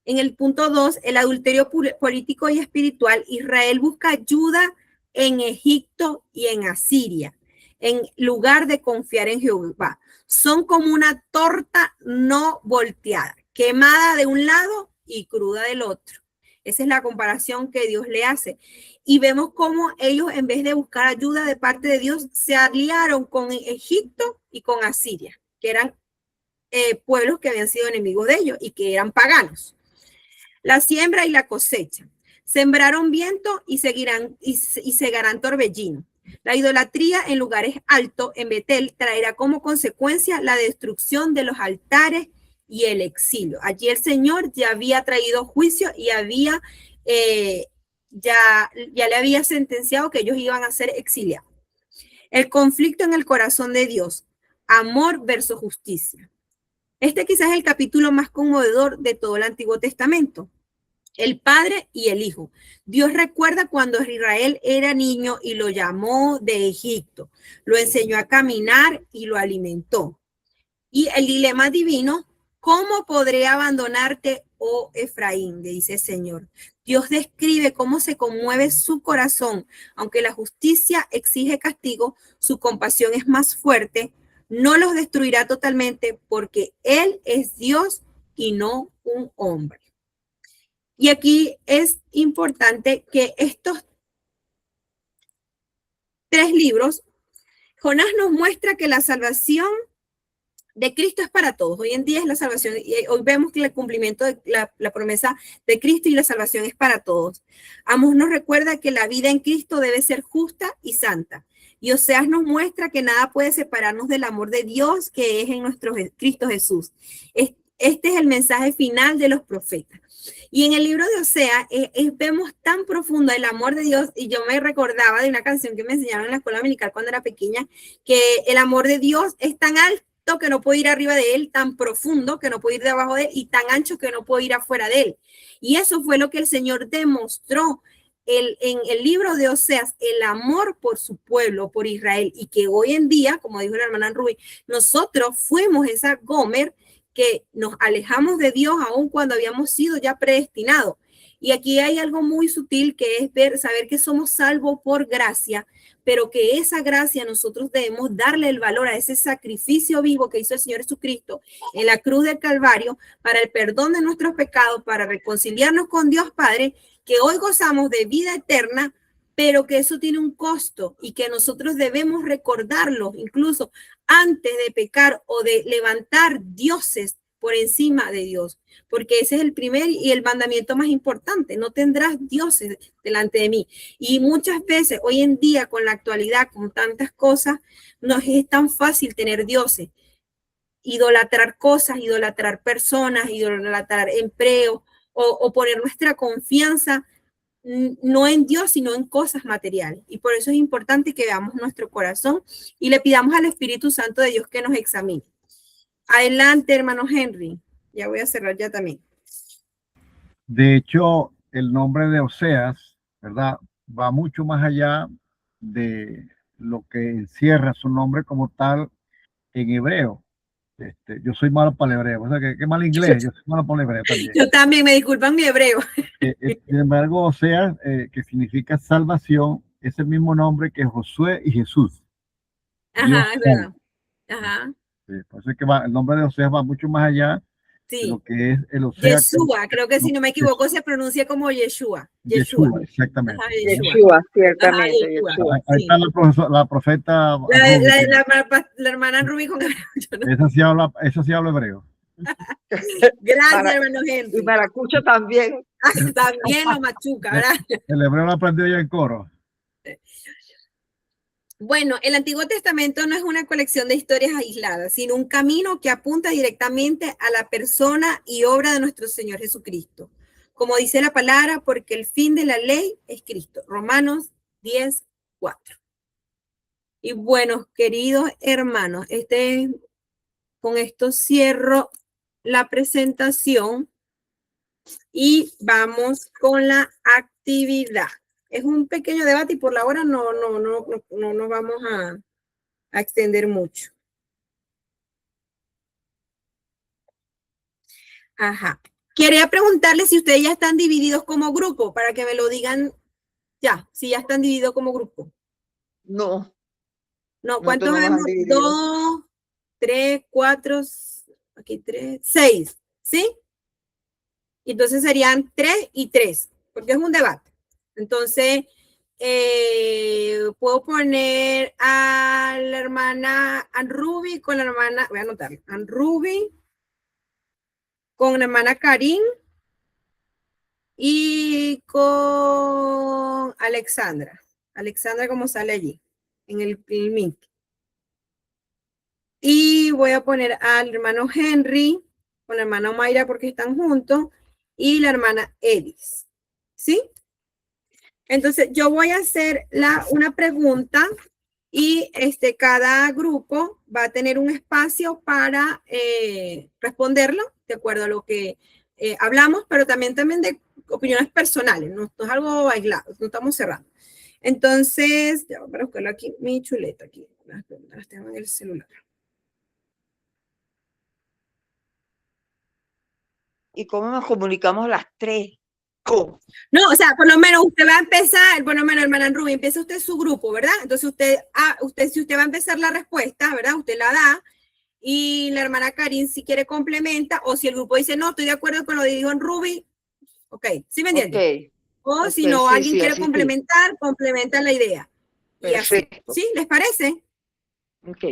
En el punto 2, el adulterio político y espiritual, Israel busca ayuda en Egipto y en Asiria, en lugar de confiar en Jehová. Son como una torta no volteada, quemada de un lado y cruda del otro. Esa es la comparación que Dios le hace. Y vemos cómo ellos, en vez de buscar ayuda de parte de Dios, se aliaron con Egipto y con Asiria, que eran pueblos que habían sido enemigos de ellos y que eran paganos. La siembra y la cosecha. Sembraron viento y segarán torbellino. La idolatría en lugares altos, en Betel, traerá como consecuencia la destrucción de los altares y el exilio. Allí el Señor ya había traído juicio y ya le había sentenciado que ellos iban a ser exiliados. El conflicto en el corazón de Dios, amor versus justicia. Este quizás es el capítulo más conmovedor de todo el Antiguo Testamento. El Padre y el Hijo. Dios recuerda cuando Israel era niño y lo llamó de Egipto. Lo enseñó a caminar y lo alimentó. Y el dilema divino, ¿cómo podré abandonarte, oh Efraín? Le dice el Señor. Dios describe cómo se conmueve su corazón. Aunque la justicia exige castigo, su compasión es más fuerte. No los destruirá totalmente porque Él es Dios y no un hombre. Y aquí es importante que estos 3 libros, Jonás nos muestra que la salvación de Cristo es para todos. Hoy en día es la salvación, y hoy vemos que el cumplimiento de la promesa de Cristo y la salvación es para todos. Amós nos recuerda que la vida en Cristo debe ser justa y santa. Y Oseas nos muestra que nada puede separarnos del amor de Dios que es en nuestro Cristo Jesús. Este es el mensaje final de los profetas. Y en el libro de Oseas vemos tan profundo el amor de Dios, y yo me recordaba de una canción que me enseñaron en la escuela dominical cuando era pequeña, que el amor de Dios es tan alto que no puedo ir arriba de él, tan profundo que no puedo ir debajo de él y tan ancho que no puedo ir afuera de él. Y eso fue lo que el Señor demostró en el libro de Oseas, el amor por su pueblo, por Israel, y que hoy en día, como dijo la hermana Rubí, nosotros fuimos esa Gomer que nos alejamos de Dios aun cuando habíamos sido ya predestinados. Y aquí hay algo muy sutil que es saber que somos salvos por gracia, pero que esa gracia nosotros debemos darle el valor a ese sacrificio vivo que hizo el Señor Jesucristo en la cruz del Calvario para el perdón de nuestros pecados, para reconciliarnos con Dios Padre, que hoy gozamos de vida eterna, pero que eso tiene un costo y que nosotros debemos recordarlo incluso antes de pecar o de levantar dioses por encima de Dios, porque ese es el primer y el mandamiento más importante: no tendrás dioses delante de mí. Y muchas veces hoy en día, con la actualidad, con tantas cosas, no es tan fácil tener dioses. idolatrar cosas, idolatrar personas, idolatrar empleo o poner nuestra confianza no en Dios, sino en cosas materiales. Y por eso es importante que veamos nuestro corazón y le pidamos al Espíritu Santo de Dios que nos examine. Adelante, hermano Henry. Ya voy a cerrar ya también. De hecho, el nombre de Oseas, ¿verdad? Va mucho más allá de lo que encierra su nombre como tal en hebreo. Yo soy malo para el hebreo, o sea, que mal inglés, yo soy malo para el hebreo también. Yo también, me disculpan mi hebreo. Sin embargo, Oseas, que significa salvación, es el mismo nombre que Josué y Jesús. Ajá, es verdad. Ajá. Sí, por eso es que el nombre de Oseas va mucho más allá de lo que es el Oseas. Yeshua, creo que si no me equivoco se pronuncia como Yeshua. Yeshua, exactamente. Ajá, Yeshua, ciertamente. Ajá, Yeshua, ahí sí. está la profeta. La hermana Rubí con esa sí habla hebreo. Gracias, hermano Henry. Y maracucho también. También lo machuca, ¿verdad? El hebreo lo aprendió ya en coro. Bueno, el Antiguo Testamento no es una colección de historias aisladas, sino un camino que apunta directamente a la persona y obra de nuestro Señor Jesucristo. Como dice la palabra, porque el fin de la ley es Cristo. Romanos 10:4. Y bueno, queridos hermanos, con esto cierro la presentación y vamos con la actividad. Es un pequeño debate y por la hora no nos vamos a extender mucho. Ajá. Quería preguntarles si ustedes ya están divididos como grupo, para que me lo digan ya, si ya están divididos como grupo. No. No, ¿cuántos vemos? 2, 3, 4, aquí 3, 6, ¿sí? Entonces serían 3 y 3, porque es un debate. Entonces, puedo poner a la hermana Ruby con la hermana, voy a anotar, Ruby con la hermana Karin y con Alexandra. Alexandra, como sale allí, en el Meet. Y voy a poner al hermano Henry con la hermana Mayra porque están juntos y la hermana Edis. ¿Sí? Entonces, yo voy a hacer una pregunta y cada grupo va a tener un espacio para responderlo de acuerdo a lo que hablamos, pero también de opiniones personales, no es algo aislado, no estamos cerrando. Entonces, ya voy a buscarlo aquí, mi chuleta aquí, las preguntas las tengo en el celular. ¿Y cómo nos comunicamos las tres? No, o sea, por lo menos usted va a empezar, por lo menos, hermana Rubí, empieza usted su grupo, ¿verdad? Entonces si usted va a empezar la respuesta, ¿verdad? Usted la da y la hermana Karin si quiere complementa o si el grupo dice, no, estoy de acuerdo con lo que dijo en Rubí, ok, ¿sí me entiende? Okay. O si no, alguien quiere complementar, complementa la idea. Perfecto. Y así, ¿sí? ¿Les parece? Ok.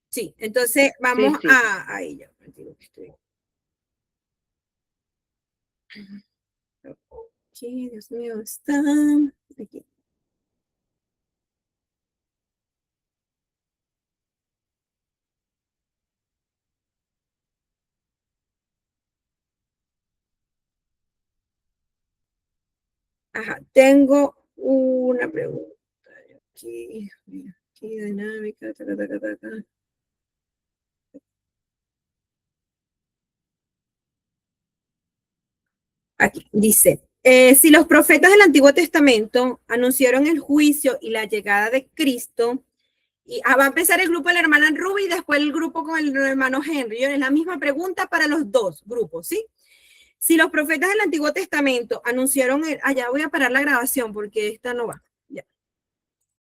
Sí, entonces vamos a ello. Aquí, Dios mío, está aquí. Ajá, tengo una pregunta. Aquí dinámica. Aquí dice, si los profetas del Antiguo Testamento anunciaron el juicio y la llegada de Cristo, y va a empezar el grupo de la hermana Ruby y después el grupo con el hermano Henry. Es la misma pregunta para los dos grupos, ¿sí? Si los profetas del Antiguo Testamento anunciaron, allá voy a parar la grabación porque esta no va.